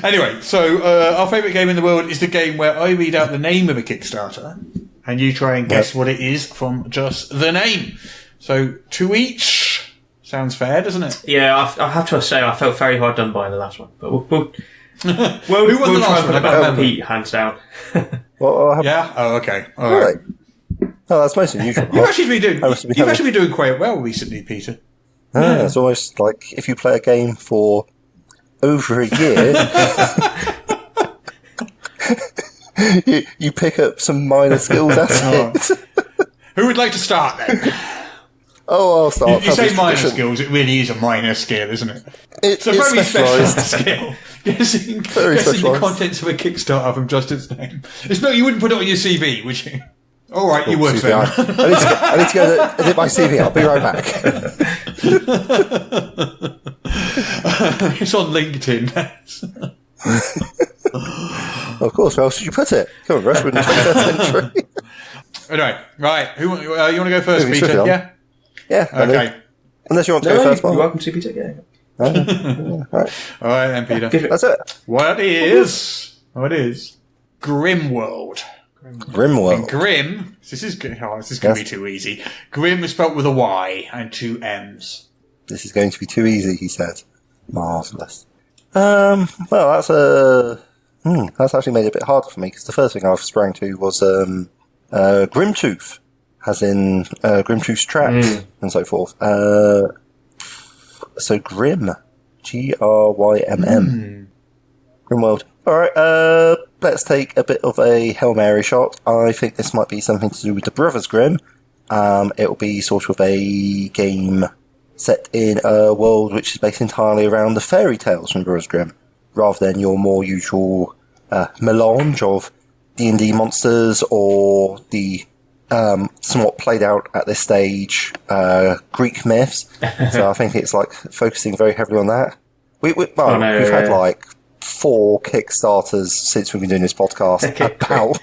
S4: Anyway, so our favourite game in the world is the game where I read out the name of a Kickstarter and you try and guess what it is from just the name. So 2 each. Sounds fair, doesn't it?
S6: Yeah, I have to say I felt very hard done by in the last one, but we'll
S4: Who won the
S6: try
S4: last
S6: and put
S4: one? I
S6: it
S4: can't
S6: back
S4: remember.
S6: Pete, hands down.
S5: Well,
S4: Yeah? Oh, okay. All right.
S5: really? Oh, that's most unusual.
S4: You've actually been doing quite well recently, Peter.
S5: It's almost like if you play a game for over a year, you pick up some minor skills at it.
S4: Who would like to start then?
S5: Oh, I'll start.
S4: You say
S5: Publish
S4: minor
S5: tradition.
S4: skills, it really is a minor skill, isn't it?
S5: It's
S4: It's a very
S5: specialised.
S4: specialised skill. Guessing
S5: Very
S4: the
S5: specialised.
S4: contents of a Kickstarter from just its name. It's not. You wouldn't put it on your CV, would you? All right, you would
S5: CV.
S4: then.
S5: I need to go to edit my CV. I'll be right back.
S4: It's on LinkedIn.
S5: Of course, where else should you put it? Come on, Rush, we're in the 21st century.
S4: Anyway, right. You want to go first,
S5: Maybe
S4: Peter?
S5: switch it on.
S4: Yeah.
S5: Yeah. I do.
S4: Okay.
S5: Unless you want to go first,
S6: You're
S5: Mark.
S6: welcome to Peter. Yeah.
S5: Right.
S4: All right, then, Peter.
S6: Give it.
S5: That's it.
S4: What is Grimworld?
S5: Grimworld.
S4: Grim. This is going to be too easy. Grim is spelt with a Y and 2 M's.
S5: This is going to be too easy, he said. Marvellous. Well, that's actually made it a bit harder for me, because the first thing I sprang to was Grimtooth, as in Grimtooth's Traps and so forth. So Grim. Grymm. Grimworld. Alright, let's take a bit of a Hail Mary shot. I think this might be something to do with the Brothers Grimm. It'll be sort of a game set in a world which is based entirely around the fairy tales from Brothers Grimm. rather than your more usual melange of D&D monsters or the somewhat played out at this stage Greek myths. So I think it's like focusing very heavily on that. We've had like 4 Kickstarters since we've been doing this podcast about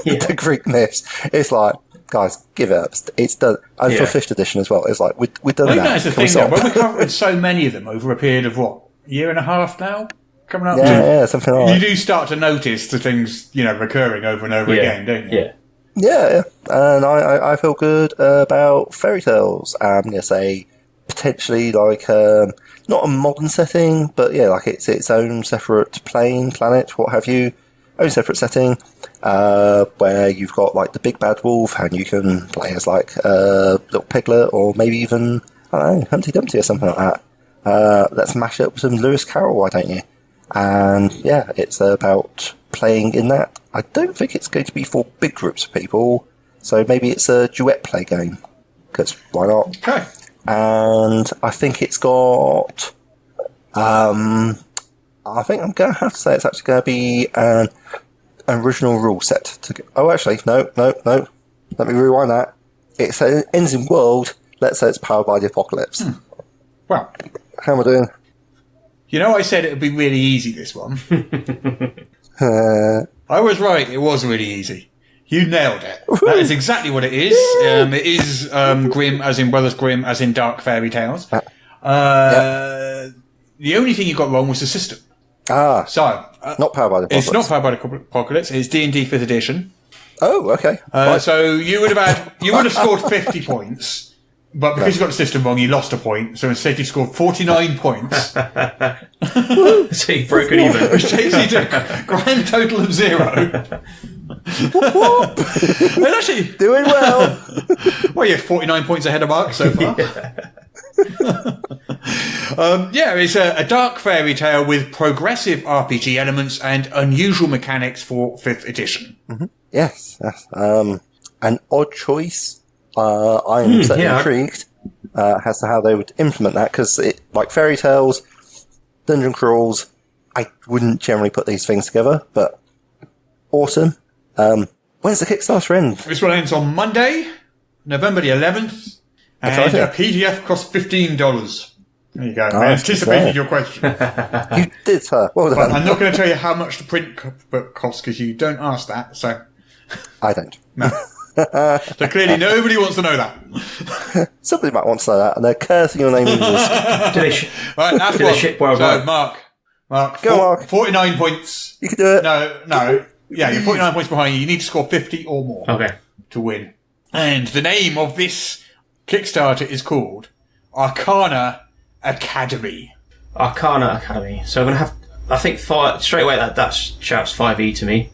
S5: the Greek myths. It's like, guys, give it up. It's done. And for 5th edition as well, it's like, we've done that.
S4: That's the thing, though. When we covered so many of them over a period of, what, a year and a half now? Coming up
S5: something like that.
S4: You do start to notice the things, recurring over and over again, don't you?
S5: Yeah. And I feel good about fairy tales. I'm going to say potentially like, not a modern setting, but like it's its own separate planet, what have you. Own separate setting, where you've got like the big bad wolf and you can play as like a little piglet or maybe even, I don't know, Humpty Dumpty or something like that. Let's mash up some Lewis Carroll, why don't you? And it's about playing in that. I don't think it's going to be for big groups of people, so maybe it's a duet play game, because why not?
S4: Okay.
S5: And I think it's got, I think I'm going to have to say it's actually going to be an original rule set. Oh, actually, no. Let me rewind that. It ends in world. Let's say it's powered by the apocalypse.
S4: Well,
S5: how am I doing?
S4: I said it would be really easy, this one. I was right. It was really easy. You nailed it. That is exactly what it is. It is grim, as in Brothers Grimm, as in dark fairy tales. The only thing you got wrong was the system. So
S5: not powered by the apocalypse.
S4: It's not powered by the apocalypse. It's D&D 5th edition.
S5: Oh, okay. Right.
S4: So you would have scored 50 points. But because you got the system wrong, you lost a point. So instead, you scored 49 points.
S6: So you've broken even.
S4: Which takes you to a grand total of 0. And actually,
S5: doing well.
S4: Well, you're 49 points ahead of Mark so far. It's a dark fairy tale with progressive RPG elements and unusual mechanics for 5th edition.
S5: Mm-hmm. Yes. An odd choice. I'm certainly intrigued as to how they would implement that, because like fairy tales, dungeon crawls, I wouldn't generally put these things together, but awesome. When's the Kickstarter end?
S4: This one ends on Monday, November the 11th, and a PDF costs $15. There you go. I anticipated your question.
S5: You did, sir. Well done.
S4: But I'm not going to tell you how much the print book costs, because you don't ask that, so...
S5: I don't.
S4: No. So clearly nobody wants to know that.
S5: Somebody might want to know that, and they're cursing your name in this.
S4: Right, that's one. So, Mark.
S5: Go, Mark.
S4: 49 points.
S5: You can do it.
S4: No. Yeah, you're 49 points behind you. You need to score 50 or more to win. And the name of this Kickstarter is called Arcana Academy.
S6: Arcana Academy. So I'm going to have, I think, straight away that shouts 5e to me.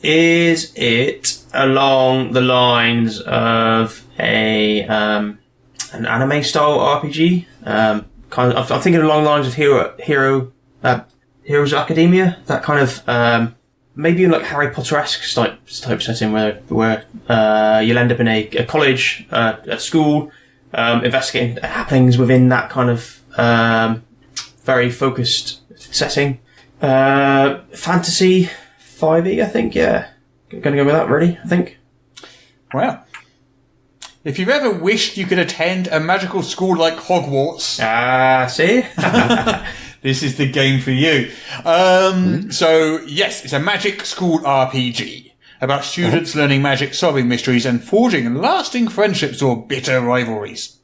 S6: Is it along the lines of an anime style RPG? I'm thinking along the lines of Heroes Academia, that kind of maybe like Harry Potter-esque type setting where you'll end up in a college, a school, investigating happenings within that kind of very focused setting. Fantasy 5e, I think, yeah. Gonna go with that, really, I think.
S4: Well, if you've ever wished you could attend a magical school like Hogwarts...
S6: see?
S4: This is the game for you. So, yes, it's a magic school RPG about students learning magic, solving mysteries, and forging lasting friendships or bitter rivalries.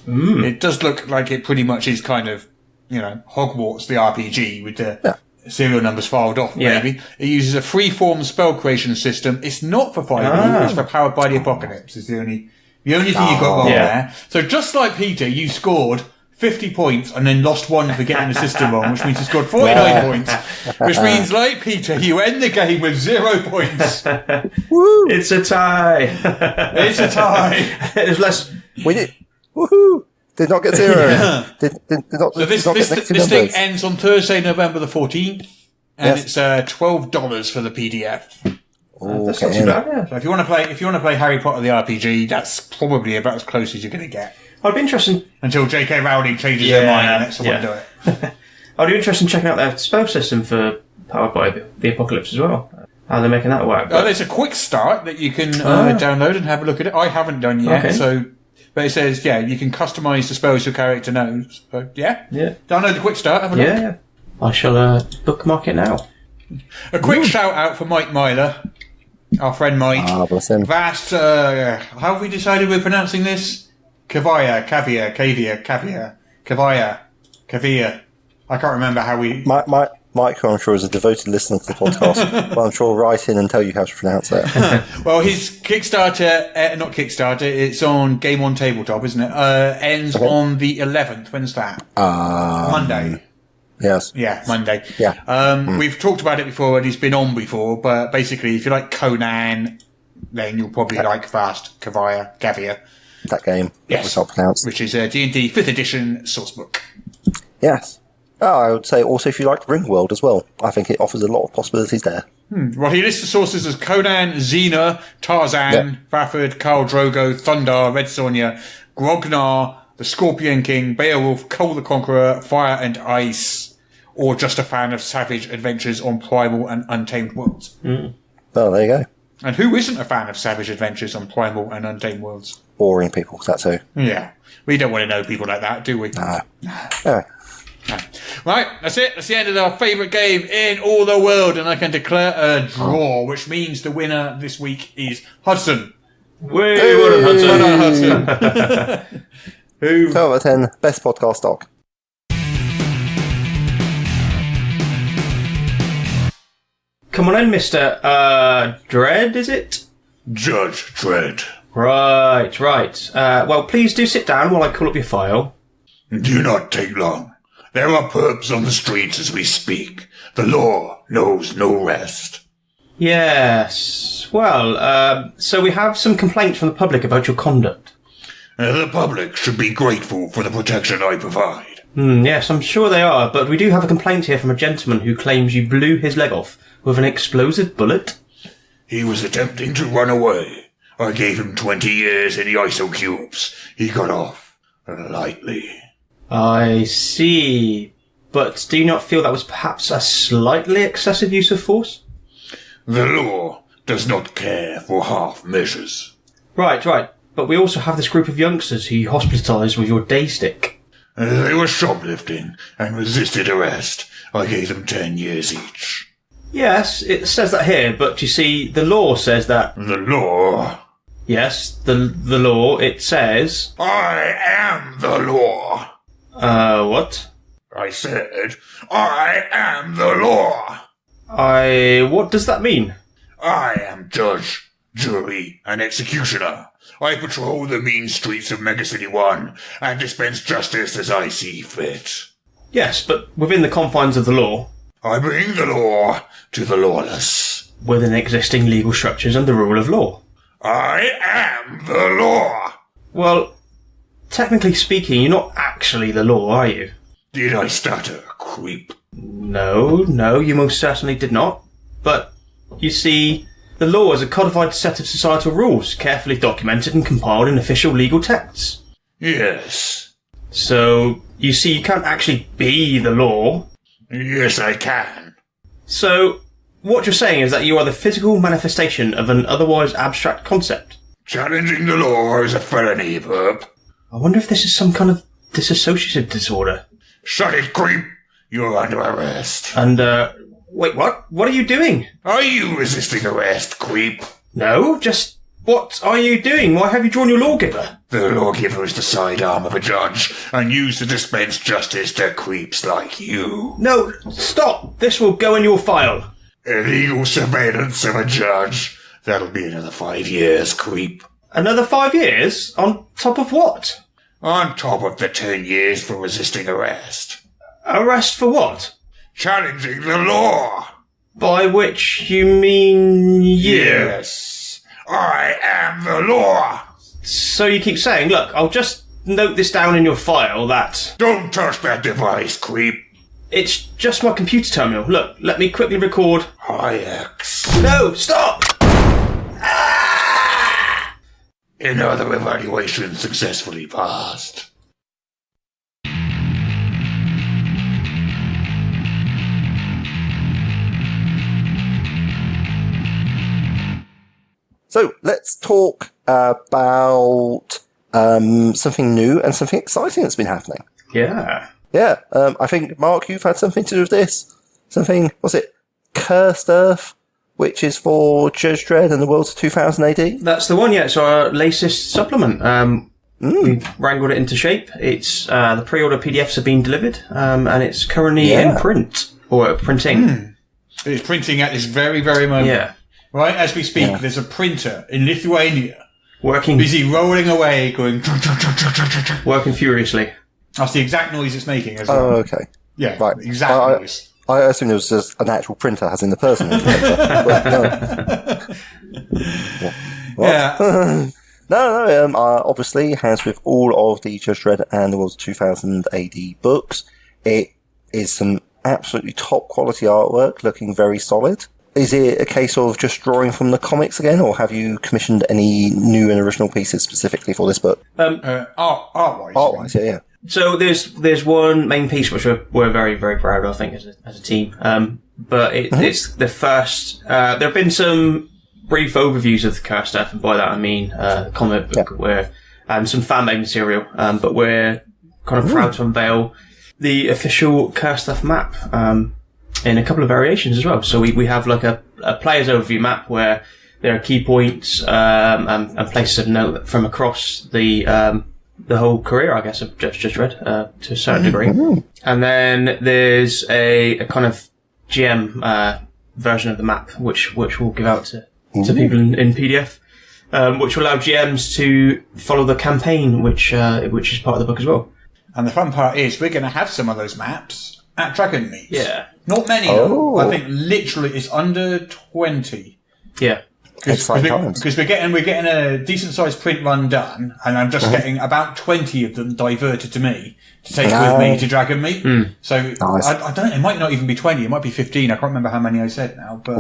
S4: It does look like it pretty much is kind of, Hogwarts, the RPG, with the... serial numbers filed off, maybe. It uses a free-form spell creation system. It's not for 5e, it's for Powered by the Apocalypse. It's the only thing you got wrong there. So just like Peter, you scored 50 points and then lost 1 for getting the system wrong, which means you scored 49 points. Which means, like Peter, you end the game with 0 points.
S6: Woo! It's a tie.
S4: It's a tie.
S6: There's less...
S5: We did. Woohoo! Did not get 0. Did not
S4: so this thing ends on Thursday, November the 14th, and it's $12 for the PDF.
S6: That's not too bad.
S4: So if you want to play Harry Potter the RPG, that's probably about as close as you're going to get.
S6: I'd be interested
S4: until J.K. Rowling changes her mind and lets someone do it.
S6: I'd be interested in checking out their spell system for Powered by the Apocalypse as well. How they're making that work.
S4: There's a quick start that you can download and have a look at it. I haven't done yet, but it says, you can customise the spells your character knows. So, yeah. Download the quick start, have a look.
S6: Yeah. I shall bookmark it now.
S4: A quick shout out for Mike Myler, our friend Mike.
S5: Bless him.
S4: Vast, how have we decided we're pronouncing this? Kavia. I can't remember how we...
S5: Mike, who I'm sure is a devoted listener to the podcast, but I'm sure will write in and tell you how to pronounce it.
S4: Well, his Kickstarter, not Kickstarter, it's on Game on Tabletop, isn't it? Ends on the 11th. When's that? Monday.
S5: Yes.
S4: Yeah, Monday.
S5: Yeah.
S4: We've talked about it before and he's been on before, but basically if you like Conan, then you'll probably like Vast Kavia.
S5: That game.
S4: Yes.
S5: Was not pronounced.
S4: Which is a D&D 5th edition sourcebook.
S5: Yes. Oh, I would say also if you like Ringworld as well. I think it offers a lot of possibilities there.
S4: Well, he lists the sources as Conan, Xena, Tarzan, Vafford, Khal Drogo, Thundar, Red Sonja, Grognar, the Scorpion King, Beowulf, Cole the Conqueror, Fire and Ice, or just a fan of savage adventures on Primal and Untamed Worlds.
S5: Well, there you go.
S4: And who isn't a fan of savage adventures on Primal and Untamed Worlds?
S5: Boring people, that too.
S4: Yeah. We don't want to know people like that, do we?
S5: No. Yeah.
S4: Right, that's it. That's the end of our favourite game in all the world, and I can declare a draw, which means the winner this week is Hudson.
S6: Way well done, Hudson.
S4: Who?
S5: 12 out of 10, best podcast doc.
S6: Come on in, Mr. Dredd, is it?
S2: Judge Dredd.
S6: Right. Well, please do sit down while I call up your file.
S2: Do not take long. There are perps on the streets as we speak. The law knows no rest.
S6: Yes. Well, so we have some complaints from the public about your conduct.
S2: The public should be grateful for the protection I provide.
S6: Yes, I'm sure they are, but we do have a complaint here from a gentleman who claims you blew his leg off with an explosive bullet.
S2: He was attempting to run away. I gave him 20 years in the ISO cubes. He got off lightly.
S6: I see. But do you not feel that was perhaps a slightly excessive use of force?
S2: The law does not care for half measures.
S6: Right. But we also have this group of youngsters who you hospitalised with your day stick.
S2: They were shoplifting and resisted arrest. I gave them 10 years each.
S6: Yes, it says that here, but you see, the law says that...
S2: The law?
S6: Yes, the law, it says...
S2: I am the law.
S6: What?
S2: I said, I am the law.
S6: What does that mean?
S2: I am judge, jury, and executioner. I patrol the mean streets of Megacity 1 and dispense justice as I see fit.
S6: Yes, but within the confines of the law.
S2: I bring the law to the lawless.
S6: Within existing legal structures and the rule of law.
S2: I am the law.
S6: Well, technically speaking, you're not actually the law, are you?
S2: Did I stutter, creep?
S6: No, you most certainly did not. But, you see, the law is a codified set of societal rules, carefully documented and compiled in official legal texts.
S2: Yes.
S6: So, you see, you can't actually be the law.
S2: Yes, I can.
S6: So, what you're saying is that you are the physical manifestation of an otherwise abstract concept.
S2: Challenging the law is a felony, perp.
S6: I wonder if this is some kind of dissociative disorder.
S2: Shut it, creep. You're under arrest.
S6: And, wait, what? What are you doing?
S2: Are you resisting arrest, creep?
S6: No, just... What are you doing? Why have you drawn your lawgiver?
S2: The lawgiver is the sidearm of a judge, and used to dispense justice to creeps like you.
S6: No, stop! This will go in your file.
S2: Illegal surveillance of a judge. That'll be another 5 years, creep.
S6: Another 5 years? On top of what?
S2: On top of the 10 years for resisting arrest.
S6: Arrest for what?
S2: Challenging the law.
S6: By which you mean you?
S2: Yes. I am the law.
S6: So you keep saying, look, I'll just note this down in your file that...
S2: Don't touch that device, creep.
S6: It's just my computer terminal. Look, let me quickly record...
S2: IX.
S6: No, stop!
S2: Another evaluation successfully passed.
S5: So let's talk about something new and something exciting that's been happening.
S6: Yeah.
S5: Yeah, I think, Mark, you've had something to do with this. Something, what's it? Cursed Earth, which is for Judge Dredd and the Worlds of 2000 AD?
S6: That's the one, yeah. It's our latest supplement. We've wrangled it into shape. It's the pre-order PDFs have been delivered, and it's currently in print, or printing.
S4: It's printing at this very, very moment.
S6: Yeah.
S4: Right, as we speak, there's a printer in Lithuania
S6: Working
S4: busy rolling away, going...
S6: working furiously.
S4: That's the exact noise it's making as well.
S5: Oh, okay.
S4: Yeah,
S5: Right.
S4: exact noise.
S5: I assume there was just an actual printer, as in the person.
S4: Yeah.
S5: No, obviously, as with all of the Judge Dredd and the Worlds of 2000 AD books, it is some absolutely top quality artwork, looking very solid. Is it a case of just drawing from the comics again, or have you commissioned any new and original pieces specifically for this book?
S4: Art-wise.
S5: Art-wise, yeah.
S6: So there's one main piece which we're very, very proud of, I think, as a team. But it's the first. There have been some brief overviews of the Cursed Earth, and by that I mean the comic book, and some fan-made material. But we're kind of proud to unveil the official Cursed Earth map in a couple of variations as well. So we have like a player's overview map where there are key points and places of note from across the whole career, I guess, of Judge Dredd to a certain degree. And then there's a kind of GM version of the map which we'll give out to people in PDF, which will allow GMs to follow the campaign, which is part of the book as well.
S4: And the fun part is we're going to have some of those maps at Dragon Meet.
S6: Yeah.
S4: Not many, though. I think literally it's under 20.
S6: Yeah.
S4: Because we're getting a decent sized print run done, and I'm just getting about 20 of them diverted to me to take with me to Dragon Meet. So
S5: nice.
S4: I don't. It might not even be 20. It might be 15. I can't remember how many I said now, but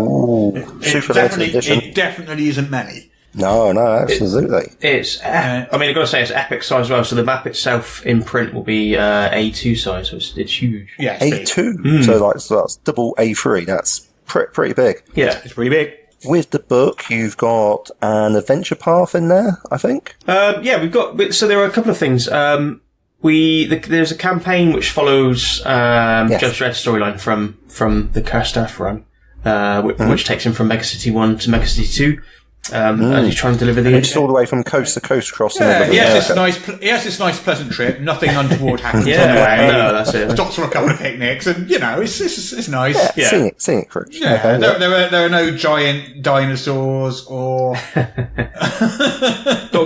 S4: it definitely isn't many.
S5: No, absolutely.
S6: It's. I mean, I've got to say it's epic size as well. So the map itself in print will be A2 size, so it's huge.
S4: Yeah,
S5: A2. So that's double A3. That's pretty big.
S6: Yeah,
S4: it's pretty big.
S5: With the book, you've got an adventure path in there, I think.
S6: Yeah, we've got. So there are a couple of things. There's a campaign which follows Judge Dredd's storyline from the Cursed Earth run, which takes him from Megacity 1 to Megacity 2. As he's trying to deliver the...
S5: Just all the way from coast to coast crossing.
S4: Yes, this nice pleasant trip. Nothing untoward happens on the way.
S6: No, that's it.
S4: Stops for a couple of picnics, and it's nice.
S5: Yeah. Scenic cruise.
S4: Yeah, okay, there are no giant dinosaurs or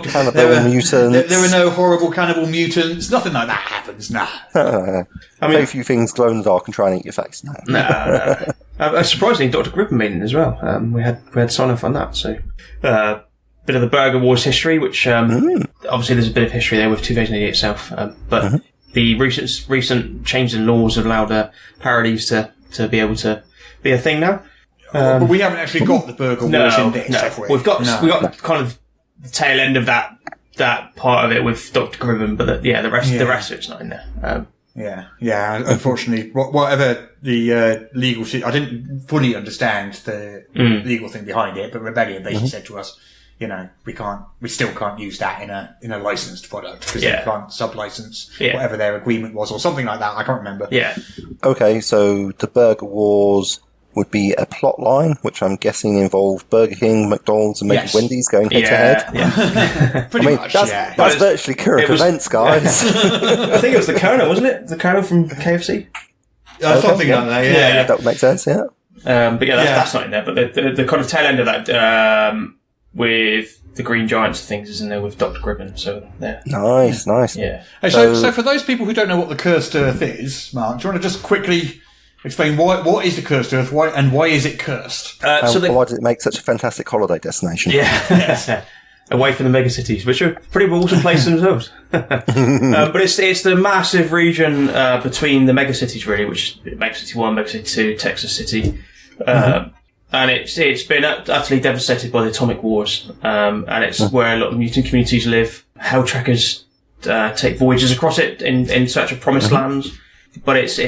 S5: cannibal mutants.
S4: There are no horrible cannibal mutants. Nothing like that happens. No.
S5: I mean, a few things glow in the dark and try and eat your face.
S6: No. Surprisingly, Dr. Griffin made it as well. We had sign off on that. So, bit of the Burger Wars history, which obviously there's a bit of history there with 2088 itself. But the recent change in laws have allowed parodies to be able to be a thing now.
S4: But we haven't actually got the Burger Wars index, have we?
S6: We've got kind of the tail end of that part of it with Dr. Griffin, but the rest of it's not in there. Yeah. Unfortunately, whatever the legal, I didn't fully understand the legal thing behind it, but Rebellion basically said to us, we still can't use that in a licensed product because they can't sub-license whatever their agreement was or something like that. I can't remember. Yeah.
S5: Okay, so the Burger Wars would be a plot line, which I'm guessing involved Burger King, McDonald's, and maybe Wendy's going head to head.
S6: Yeah.
S4: Pretty much.
S5: That's virtually current events, guys.
S6: I think it was the Colonel, wasn't it? The Colonel from KFC.
S4: Something like that. Yeah.
S5: That would make sense. Yeah.
S6: But that's not in there. But the kind of tail end of that with the Green Giants and things is in there with Dr. Griffin. So there.
S5: Nice.
S6: Yeah.
S4: Hey, so for those people who don't know what the Cursed Earth is, Mark, do you want to just quickly explain what is the Cursed Earth, why is it cursed?
S5: Why did it make such a fantastic holiday destination?
S6: Yeah, away from the megacities, which are pretty awesome places themselves. But it's the massive region between the megacities, really, which is Megacity 1, Megacity 2, Texas City, and it's been utterly devastated by the atomic wars, and it's where a lot of mutant communities live. Hell trackers take voyages across it in search of promised lands. But it's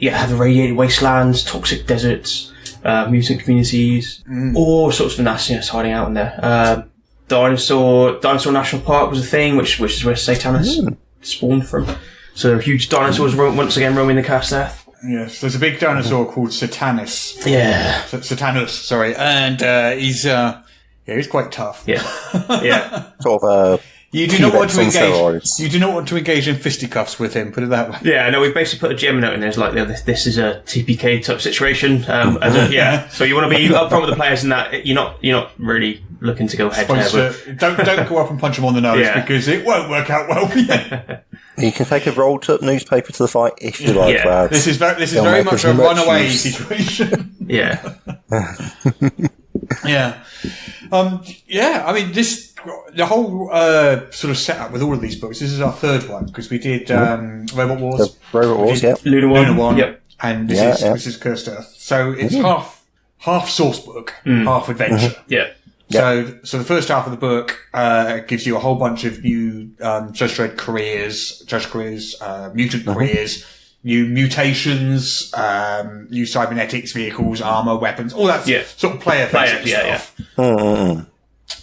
S6: have irradiated wastelands, toxic deserts, mutant communities, all sorts of nastiness hiding out in there. Dinosaur National Park was a thing, which is where Satanus spawned from. So huge dinosaurs once again roaming the Castle.
S4: Yes, there's a big dinosaur called Satanus.
S6: Yeah.
S4: Satanus, sorry. And he's quite tough.
S6: Yeah. Yeah.
S5: Sort of
S4: You do not want to engage.
S5: steroids.
S4: You do not want to engage in fisticuffs with him. Put it that way.
S6: Yeah, no, we've basically put a gem note in there. It's like, this is a TPK type situation. So you want to be upfront with the players in that you're not really looking to go head to head with.
S4: Don't go up and punch him on the nose because it won't work out well for you.
S5: You can take a rolled up newspaper to the fight if you like, lads.
S4: This is very much a runaway situation.
S6: Yeah.
S4: Yeah. I mean, the whole sort of setup with all of these books. This is our third one because we did Robot Wars.
S5: The Robot Wars, yeah.
S6: Lunar One. Yep.
S4: And this is Cursed Earth. So it's half source book, half adventure.
S6: Yeah.
S4: So the first half of the book gives you a whole bunch of new Judge Dredd careers, mutant careers, new mutations, new cybernetics, vehicles, armor, weapons, all that sort of player-facing stuff.
S5: Mm-hmm.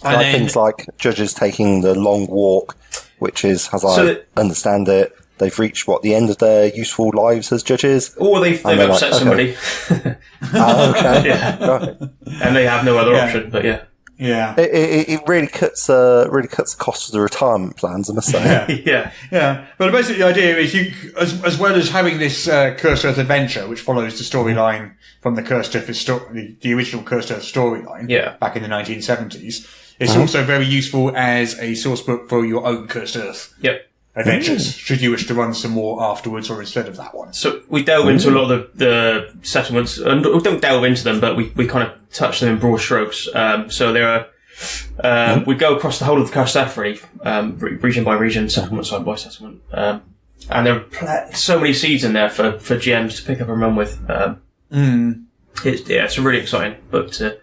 S5: Like things like judges taking the long walk, which is, as I understand it, they've reached the end of their useful lives as judges.
S6: Or they've upset somebody.
S5: Okay.
S6: Yeah.
S5: Right.
S6: And they have no other option, but yeah.
S4: Yeah,
S5: it really cuts the cost of the retirement plans, I must say.
S6: Yeah.
S4: But basically, the idea is you, as well as having this Cursed Earth adventure, which follows the storyline from the Cursed Earth the original Cursed Earth storyline, back in the 1970s. It's also very useful as a source book for your own Cursed Earth.
S6: Yep.
S4: Adventures, should you wish to run some more afterwards or instead of that one.
S6: So we delve into a lot of the settlements, and we don't delve into them, but we kind of touch them in broad strokes. So there are, we go across the whole of the Cursed really, region by region, settlement side by settlement. And there are so many seeds in there for GMs to pick up and run with. It's really exciting, but to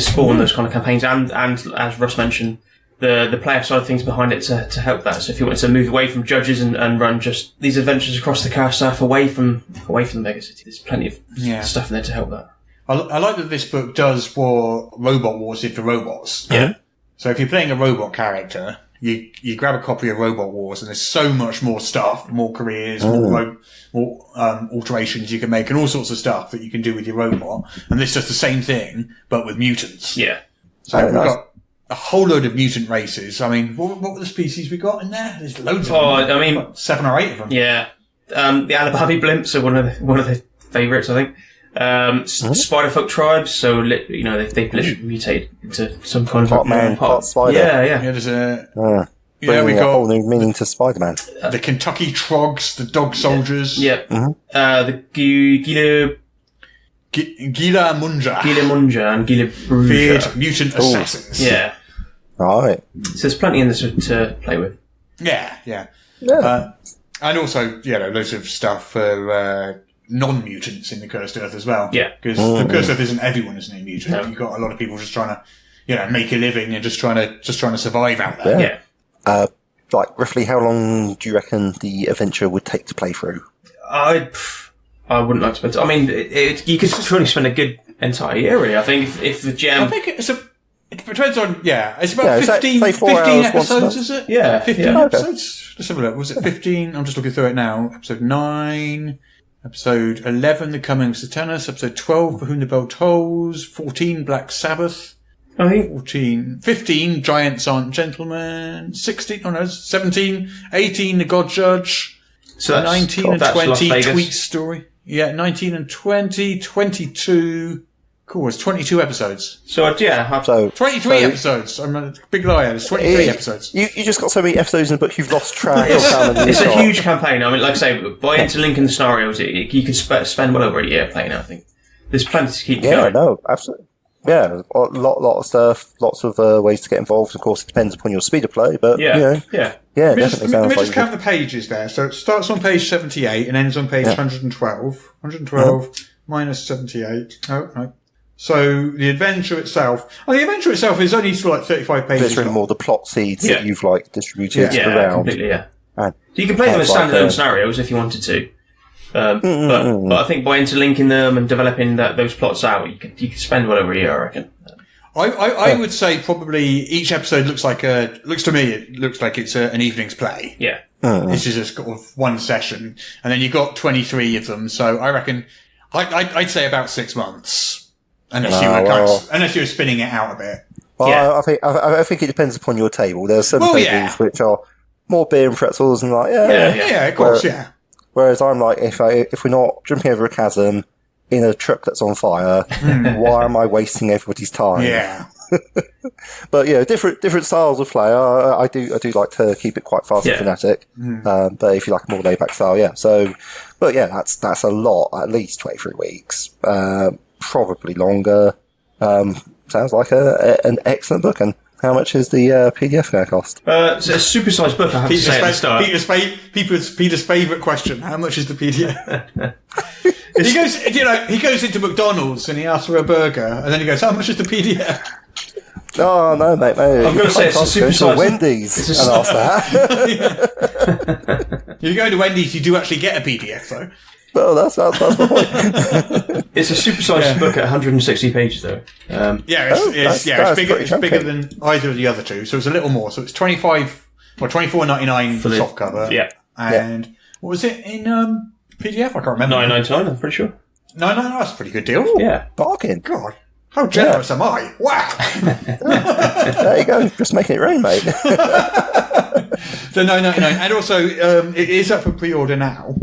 S6: spawn those kind of campaigns, and as Russ mentioned, the player side of things behind it to help that. So if you want to move away from judges and run just these adventures across the Castle away from the mega city, there's plenty of stuff in there to help that.
S4: I like that this book does what Robot Wars did for robots.
S6: Yeah.
S4: So if you're playing a robot character, you grab a copy of Robot Wars, and there's so much more stuff, more careers, more alterations you can make, and all sorts of stuff that you can do with your robot. And this does the same thing, but with mutants.
S6: Yeah.
S4: So we've got a whole load of mutant races. I mean, what were the species we got in there? There's loads of them.
S6: I mean,
S4: about 7 or 8 of them.
S6: Yeah. The Alababi blimps are one of the favourites, I think. Spiderfolk tribes, so they've literally mutated into some kind of
S5: part man, part spider.
S6: Yeah.
S4: There's a we
S5: a
S4: got
S5: whole new meaning to Spider-Man.
S4: The Kentucky Trogs, the dog soldiers.
S6: Yeah. The
S4: Gila Munja
S6: and Gila
S4: feared mutant assassins.
S6: Yeah.
S5: Right.
S6: So there's plenty in this to play with.
S4: Yeah. And also, loads of stuff for non-mutants in the Cursed Earth as well.
S6: Yeah.
S4: Because the Cursed Earth isn't everyone is a mutant. No. You've got a lot of people just trying to, make a living and just trying to survive out there.
S6: Yeah.
S5: Roughly how long do you reckon the adventure would take to play through?
S6: I wouldn't like to spend. I mean, you could truly spend a good entire year, really. I think if the gem.
S4: I think it depends on. Yeah, it's about 15
S5: say 4 hours
S4: episodes, is it?
S6: Yeah,
S4: 15 episodes. Let's have a look. Was it 15? I'm just looking through it now. Episode 9, episode 11, The Coming of Satanus. Episode 12, For Whom the Bell Tolls. 14, Black Sabbath.
S6: I think
S4: 15, Giants Aren't Gentlemen. 17, 18, The God Judge.
S6: So that's
S4: 19 and 20, Tweet Story. Yeah, 19 and 20, 22. Cool, it's 22 episodes.
S6: So
S4: 23 episodes. I'm a big liar. There's 23 episodes.
S5: You just got so many episodes in the book, you've lost track of how many.
S6: It's a huge campaign. I mean, like I say, by interlinking the scenarios, you could spend well over a year playing it, I think. There's plenty to keep going.
S5: Yeah, no, absolutely. Yeah, a lot of stuff, lots of ways to get involved. Of course, it depends upon your speed of play, but definitely
S4: Let me just count the pages there. So it starts on page 78 and ends on page 112. 112 minus 78. Oh, no. So the adventure itself is only sort of like 35 pages.
S5: It's really more the plot seeds that you've distributed around.
S6: Completely, yeah. So you can play them as standalone scenarios if you wanted to. But I think by interlinking them and developing those plots out, you could spend well over a year, I reckon.
S4: I would say probably each episode looks like it's an evening's play.
S6: Yeah.
S4: This is a sort of one session, and then you've got 23 of them. So I reckon I'd say about 6 months, unless you were spinning it out a bit.
S5: Well, I think it depends upon your table. There's some tables which are more beer and pretzels and like
S4: of course,
S5: Whereas I'm like, if we're not jumping over a chasm in a truck that's on fire, why am I wasting everybody's time?
S4: Yeah.
S5: But different styles of play. I do like to keep it quite fast and frenetic. But if you like a more laid back style, So, but that's a lot. At least 23 weeks, probably longer. Sounds like an excellent book. And how much is the PDF going to cost?
S6: It's a supersized book. I have to say at the start.
S4: Peter's favourite question: how much is the PDF? He goes into McDonald's and he asks for a burger, and then he goes, "How much is the PDF?"
S5: Oh no, mate!
S6: I'm going to say it's a supersized
S5: Wendy's and ask that.
S4: If you go to Wendy's, you do actually get a PDF, though.
S5: Well, that's my point.
S6: It's a supersized book at 160 pages, though.
S4: It's bigger than either of the other two, so it's a little more. So it's $24.99 for the soft cover.
S6: Yeah,
S4: and what was it in PDF? I can't remember.
S6: $9.99. I'm pretty sure.
S4: No, that's a pretty good deal.
S6: Yeah,
S5: bargain.
S4: God, how generous am I? Wow.
S5: There you go. Just making it rain, mate.
S4: So $9.99, and also it is up for pre-order now.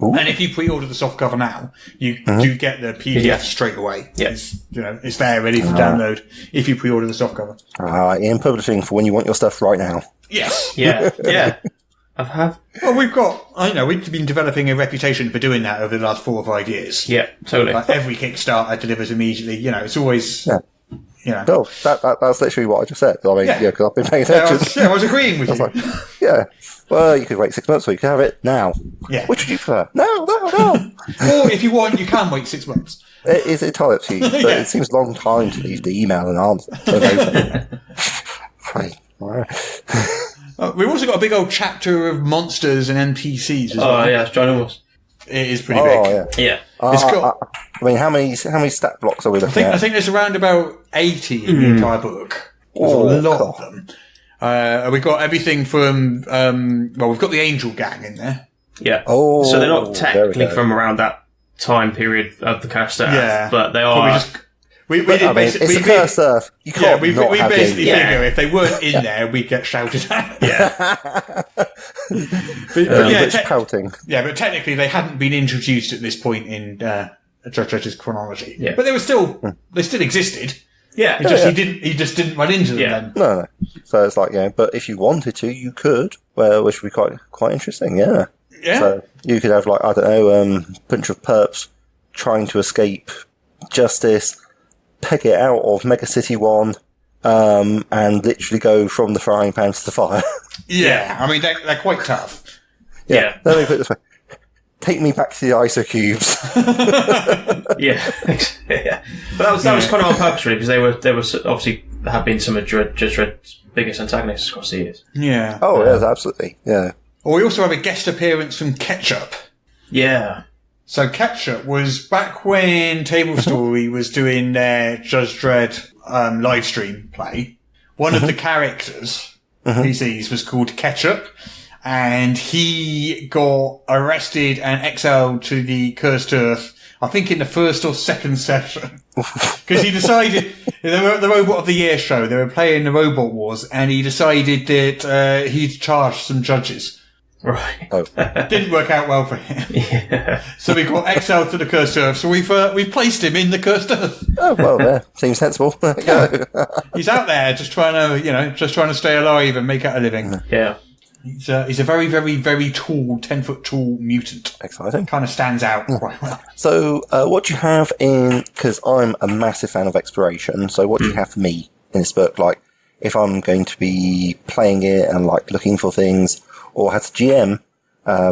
S5: Ooh.
S4: And if you pre-order the soft cover now, you do get the PDF straight away.
S6: Yes,
S4: it's there ready for download if you pre-order the soft cover.
S5: In publishing for when you want your stuff right now.
S4: Yes.
S6: Yeah.
S4: Well, we've been developing a reputation for doing that over the last 4 or 5 years.
S6: Yeah, totally.
S4: Like every Kickstarter delivers immediately. It's always. Yeah.
S5: No, that's literally what I just said. I mean, because I've been paying attention.
S4: I was agreeing with you.
S5: Like, well, you could wait 6 months or you could have it now.
S4: Yeah.
S5: Which would you prefer? No.
S4: Or if you want, you can wait 6 months.
S5: It is entirely up to you, but it seems a long time to leave the email and answer.
S4: We've also got a big old chapter of monsters and NPCs as well.
S6: Oh, yeah, it's ginormous.
S4: It is pretty big.
S6: Yeah.
S5: It's got, I mean, how many stat blocks are we looking at?
S4: I think there's around about 80 in the entire book. There's a lot of them. We've got everything from, we've got the Angel Gang in there.
S6: Yeah.
S5: Oh,
S6: so they're not technically from around that time period of the cursed earth, but they are.
S5: It's a cursed earth. You can't
S4: we
S5: have
S4: basically figure if they weren't in there, we'd get shouted at.
S5: Pouting.
S4: Yeah, but technically they hadn't been introduced at this point in Judge Dredd's chronology.
S6: Yeah.
S4: But they still existed.
S6: Yeah.
S4: He just didn't run into them then.
S5: No. So it's like, but if you wanted to, you could. Well, which would be quite interesting, Yeah. So you could have, like, I don't know, bunch of perps trying to escape justice, peg it out of Mega City 1, and literally go from the frying pan to the fire.
S4: I mean, they're quite tough.
S5: Let me put it this way. Take me back to the ISO cubes.
S6: But that was kind of on purpose, really, because they were obviously have been some of Judge Dredd's biggest antagonists across the years.
S4: Yeah.
S5: Oh, yes, absolutely. Yeah.
S4: Well, we also have a guest appearance from Ketchup.
S6: Yeah.
S4: So Ketchup was back when Table Story was doing their Judge Dredd live stream play. One of the characters, PCs, was called Ketchup, and he got arrested and exiled to the Cursed Earth, I think in the first or second session. Because he decided, the Robot of the Year show, they were playing the Robot Wars, and he decided that he'd charge some judges.
S6: Right.
S5: Oh.
S4: Didn't work out well for him. So we got exiled to the Cursed Earth. So we've placed him in the Cursed Earth.
S5: Oh, well, seems sensible.
S4: He's out there just trying to stay alive and make out a living.
S6: Yeah.
S4: He's a very, very, very tall, 10-foot tall mutant.
S5: Exciting.
S4: Kind of stands out quite well.
S5: So, what do you have because I'm a massive fan of exploration, so what do you have for me in this book? Like, if I'm going to be playing it and, like, looking for things, or as a GM,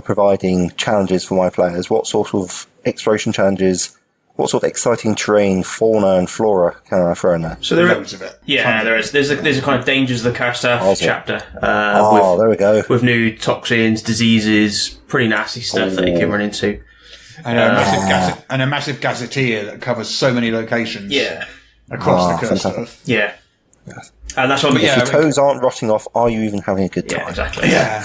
S5: providing challenges for my players, what sort of exploration challenges, what sort of exciting terrain, fauna and flora can I throw in there?
S4: So there are loads of it.
S6: Yeah, there is. There's a kind of Dangers of the Cursed Earth chapter.
S5: There we go.
S6: With new toxins, diseases, pretty nasty stuff that you can run into.
S4: And a massive gazetteer that covers so many locations.
S6: Yeah.
S4: across the curse
S5: fantastic.
S4: stuff.
S6: Yeah.
S5: Yes.
S6: And that's what.
S5: If your toes aren't rotting off, are you even having a good time?
S6: Yeah, exactly.
S4: Yeah.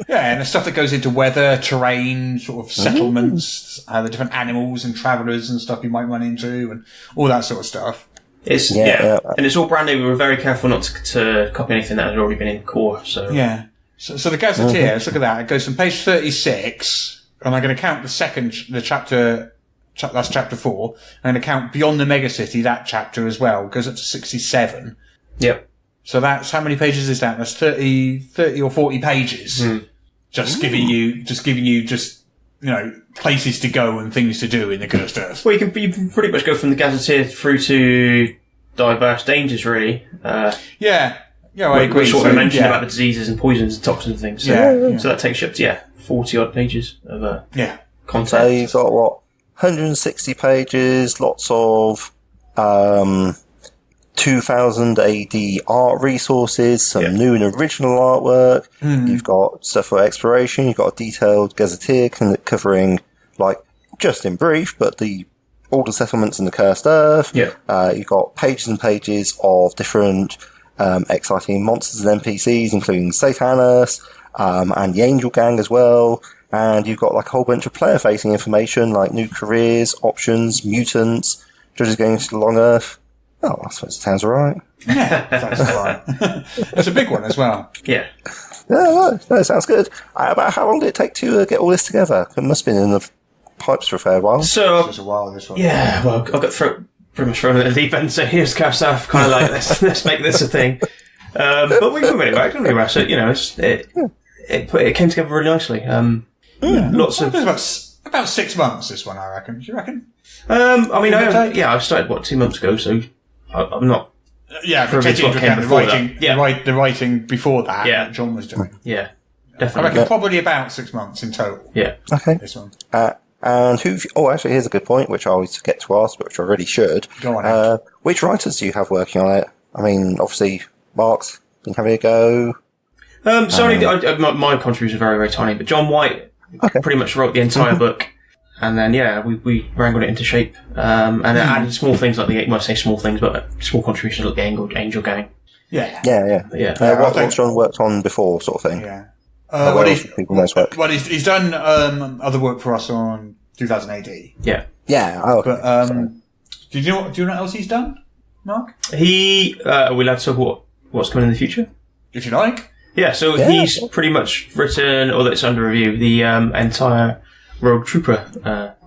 S4: Yeah, and the stuff that goes into weather, terrain, sort of settlements, the different animals and travellers and stuff you might run into, and all that sort of stuff.
S6: It's and it's all brand new. We were very careful not to copy anything that had already been in core. So
S4: yeah. So the Gazetteer, let's look at that. It goes from page 36, and I'm going to count the chapter. That's chapter 4. I'm going to count Beyond the Megacity, that chapter as well. It goes up to 67.
S6: Yep.
S4: So that's, how many pages is that? That's 30 or 40 pages. Just giving you, places to go and things to do in the Cursed Earth.
S6: Well, you can pretty much go from the Gazetteer through to diverse dangers, really.
S4: Yeah, I agree.
S6: We sort of mentioned about the diseases and poisons and toxins and things. So, so that takes you up to, 40 odd pages of content.
S5: So you've got, 160 pages, lots of 2000 AD art resources, some new and original artwork. You've got stuff for exploration. You've got a detailed gazetteer covering, just in brief, but all the settlements in the Cursed Earth. You've got pages and pages of different exciting monsters and NPCs, including Satanus and the Angel Gang as well. And you've got a whole bunch of player-facing information, like new careers, options, mutants, judges going into the Long Earth. Oh, I suppose it sounds alright.
S4: Yeah, that's alright. That's a big one as well.
S6: Yeah.
S5: No, it sounds good. About how long did it take to get all this together? It must have been in the pipes for a fair while.
S6: So,
S4: It was a while, this one.
S6: yeah, well, I got pretty much thrown at the deep end, so here's Cash stuff, kind of like, let's make this a thing. But we made it back, didn't we, Russ? It came together really nicely. Lots of...
S4: It was about 6 months, this one, I reckon. Do you reckon?
S6: I started, 2 months ago, so I'm not...
S4: Yeah,
S6: Probably
S4: taking into
S6: what came
S4: account
S6: before
S4: the writing before that,
S6: Yeah.
S4: that John was doing.
S6: Yeah,
S4: I
S6: definitely.
S4: reckon probably about 6 months in total,
S6: Yeah.
S5: Okay.
S4: this one.
S5: And actually, here's a good point, which I always forget to ask, but which I really should.
S4: Go on,
S5: which writers do you have working on it? I mean, obviously, Mark's been having a go.
S6: My contribution is very, very tiny, but John White pretty much wrote the entire book. And then, we wrangled it into shape. And it added small things like I say small things, but small contributions like the Angel Gang.
S4: Yeah.
S5: What's John worked on before, sort of thing?
S4: Yeah. He's done other work for us on 2000 AD.
S6: Yeah.
S5: Yeah. Oh, okay.
S4: But do you know what else he's done, Mark?
S6: Are we allowed to talk what's coming in the future?
S4: If you like.
S6: Yeah, so he's pretty much written, or that's under review, the entire Rogue Trooper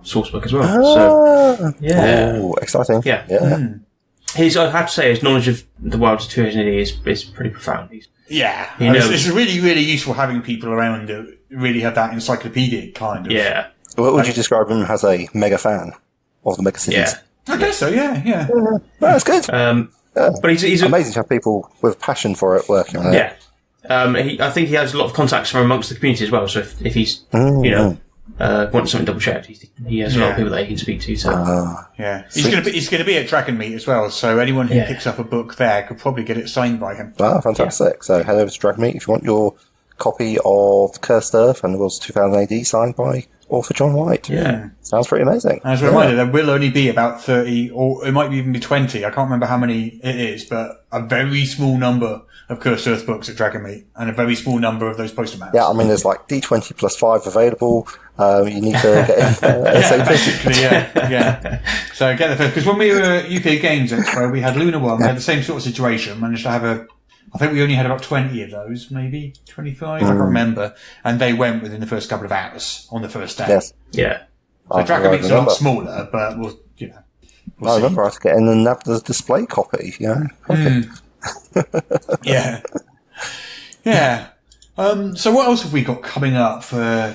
S6: sourcebook as well. So, yeah.
S5: Oh, exciting.
S6: Yeah. I have to say, his knowledge of the world of 2000 AD is pretty profound.
S4: It's really, really useful having people around that really have that encyclopedic kind of...
S6: Yeah.
S5: What would you describe him as a mega fan of the mega cities?
S4: Yeah. I guess so, yeah.
S5: That's good.
S6: But he's
S5: amazing to have people with passion for it working on it.
S6: Yeah. I think he has a lot of contacts from amongst the community as well, so if he's, wants something double checked, he has a lot of people that he can speak to. So.
S4: He's going to be at Dragon Meet as well, so anyone who picks up a book there could probably get it signed by him.
S5: Ah, fantastic. Yeah. So head over to Dragon Meet if you want your copy of Cursed Earth and the World's 2000 AD signed by author John White.
S6: Yeah.
S5: Sounds pretty amazing.
S4: As a reminder, there will only be about 30, or it might even be 20, I can't remember how many it is, but a very small number of Cursed Earth books at Dragon Meet, and a very small number of those poster maps.
S5: Yeah, I mean, there's D20 plus 5 available. You need to get in ASAP.
S4: Basically, yeah. So get the first, because when we were at UK Games Expo, we had Luna 1, we had the same sort of situation, managed to have I think we only had about 20 of those, maybe 25, I can't remember, and they went within the first couple of hours on the first day.
S5: Yes.
S6: Yeah.
S4: So Dragon Meet's a lot smaller, but we'll see.
S5: I remember I had to get in and have the display copy,
S4: Yeah. So what else have we got coming up for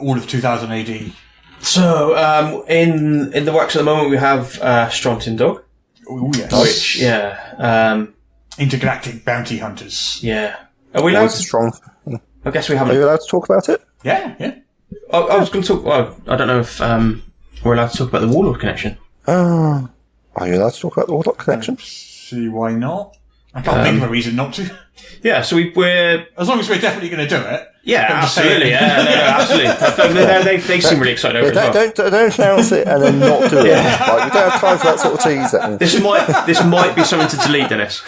S4: all of 2000 AD?
S6: So, in the works at the moment we have Strontium Dog.
S4: Oh, yes.
S6: Which,
S4: Intergalactic Bounty Hunters.
S6: Yeah. Are we allowed to...
S5: strong.
S6: I guess we haven't...
S5: Are you allowed to talk about it?
S4: Yeah.
S6: I was going to talk... Well, I don't know if we're allowed to talk about the Warlord connection.
S5: Are you allowed to talk about the Warlock connection?
S4: See why not? I can't think of a reason not to.
S6: Yeah, so we're...
S4: As long as we're definitely going to do it.
S6: Yeah, absolutely. Absolutely. They seem really excited over it as well.
S5: Don't announce it and then not do it. Like, we don't have time for that sort of teaser.
S6: This might be something to delete, Dennis.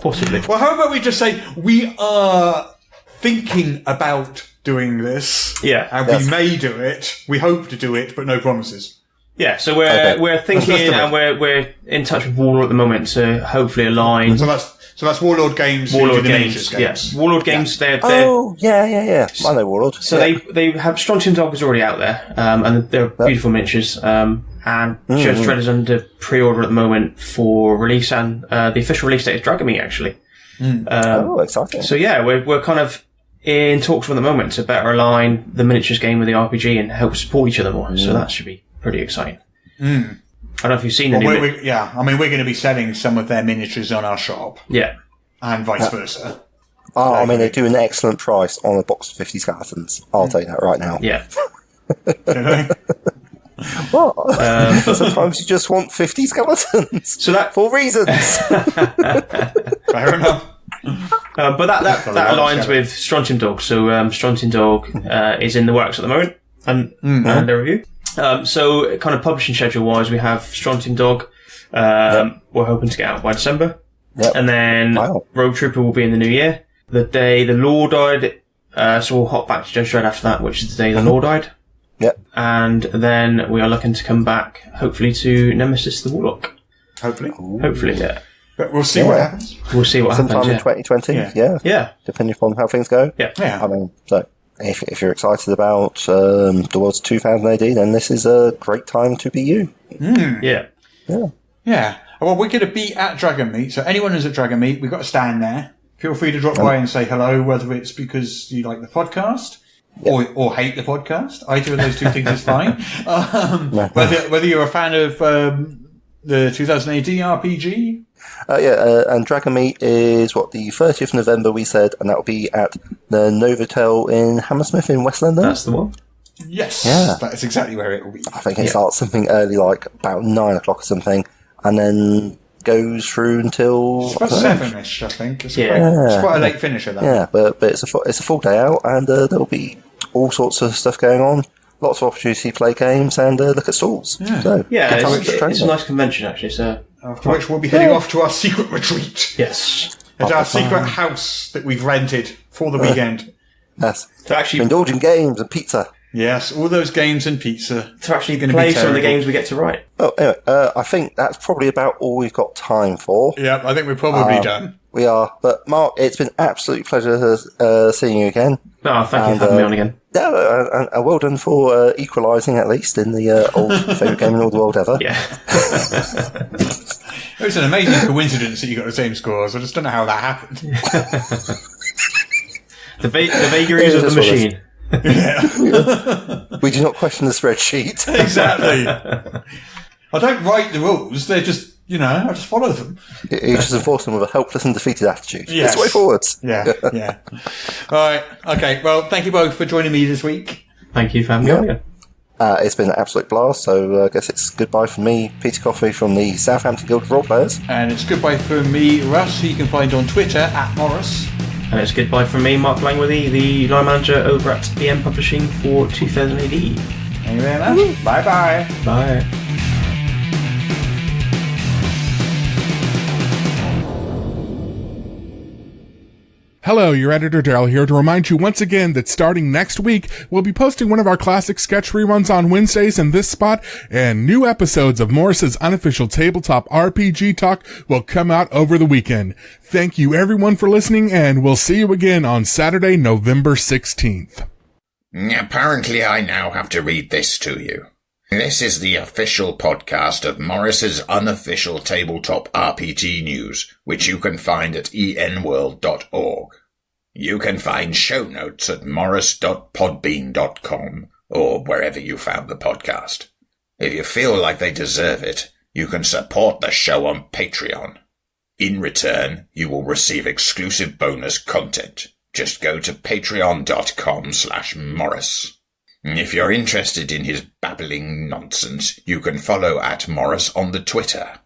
S6: Possibly.
S4: Well, how about we just say we are thinking about doing this.
S6: Yeah.
S4: And we may do it. We hope to do it, but no promises.
S6: Yeah, so we're thinking and we're in touch with Warlord at the moment to hopefully align.
S4: So that's Warlord Games.
S6: Warlord Games. Yes. Warlord Games. They're
S5: yeah. I know Warlord.
S6: So they have Strontium Dog is already out there, and they're beautiful miniatures. And Judge Dredd is under pre-order at the moment for release, and the official release date is Dragonmeet actually.
S5: Exciting!
S6: So yeah, we're kind of in talks with at the moment to better align the miniatures game with the RPG and help support each other more. So that should be pretty exciting. I don't know if you've seen any.
S4: We're going to be selling some of their miniatures on our shop.
S6: Yeah.
S4: And vice versa.
S5: I mean, they do an excellent price on a box of 50 skeletons. I'll tell you that right now.
S6: Yeah.
S5: What? Sometimes you just want 50 skeletons.
S6: So that
S5: for reasons.
S4: Fair enough.
S6: But that aligns with Strontium Dog. So Strontium Dog is in the works at the moment and under review. So kind of publishing schedule wise, we have Strontium Dog. We're hoping to get out by December. Yep. And then Rogue Trooper will be in the new year. The day the Law died, so we'll hop back to Judge Dredd after that, which is the day the Law died.
S5: Yep.
S6: And then we are looking to come back, hopefully, to Nemesis the Warlock.
S4: Hopefully.
S6: Hopefully, yeah.
S4: But we'll see what happens.
S6: We'll see what happens.
S5: Sometime in 2020, yeah. Depending upon how things go.
S6: Yeah.
S4: I
S5: mean, so if you're excited about towards 2000 AD, then this is a great time to be you.
S6: Yeah.
S4: Well, we're going to be at Dragonmeet, so anyone who's at Dragonmeet, we've got a stand there. Feel free to drop by and say hello, whether it's because you like the podcast or hate the podcast. Either of those two things is fine. Whether you're a fan of the 2000 AD RPG.
S5: And Dragonmeet is the 30th of November we said, and that will be at the Novotel in Hammersmith in West London.
S6: That's the one.
S4: Yes, that is exactly where it will be.
S5: I think it starts something early, like about 9 o'clock or something, and then goes through until
S4: it's about 7ish, I think. It's quite a late finish of that.
S5: Yeah, but it's a full day out, and there'll be all sorts of stuff going on. Lots of opportunity to play games and look at stalls.
S6: Yeah,
S5: so,
S6: it's a nice convention actually. So
S4: after which we'll be heading off to our secret retreat.
S6: Yes,
S4: at our secret house that we've rented for the weekend.
S5: Yes,
S6: to actually
S5: indulge in games and pizza.
S4: Yes, all those games and pizza.
S6: To actually play some of the games we get to write.
S5: Oh, anyway, I think that's probably about all we've got time for.
S4: Yeah, I think we're probably done.
S5: We are. But Mark, it's been an absolute pleasure seeing you again.
S6: Oh, thank you for having me on again.
S5: Yeah, and well done for equalising at least in the old favourite game in all the world ever.
S6: Yeah.
S4: It was an amazing coincidence that you got the same scores. I just don't know how that happened.
S6: The vagaries of the machine.
S5: We do not question the spreadsheet.
S4: Exactly. I don't write the rules. They're just, I just follow them.
S5: You just enforce them with a helpless and defeated attitude.
S4: Yes.
S5: It's the way forwards.
S4: Yeah. All right. Okay. Well, thank you both for joining me this week.
S6: Thank you for having me on again.
S5: It's been an absolute blast, so I guess it's goodbye from me, Peter Coffey from the Southampton Guild of Roleplayers.
S4: And it's goodbye from me, Russ, who you can find on Twitter @Morrus.
S6: And it's goodbye from me, Marc Langworthy, the line manager over at D&amp Publishing for 2000 AD.
S4: Thank you very much. Bye-bye.
S6: Bye.
S1: Hello, your editor Daryl here to remind you once again that starting next week, we'll be posting one of our classic sketch reruns on Wednesdays in this spot, and new episodes of Morris's unofficial tabletop RPG talk will come out over the weekend. Thank you everyone for listening, and we'll see you again on Saturday, November 16th.
S2: Apparently I now have to read this to you. This is the official podcast of Morris's unofficial tabletop RPG news, which you can find at enworld.org. You can find show notes at morris.podbean.com or wherever you found the podcast. If you feel like they deserve it, you can support the show on Patreon. In return, you will receive exclusive bonus content. Just go to patreon.com/Morris. If you're interested in his babbling nonsense, you can follow @Morrus on the Twitter.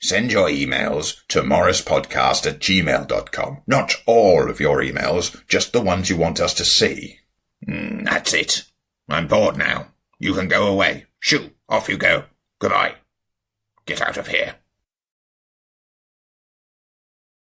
S2: Send your emails to morruspodcast@gmail.com. Not all of your emails, just the ones you want us to see. That's it. I'm bored now. You can go away. Shoo, off you go. Goodbye. Get out of here.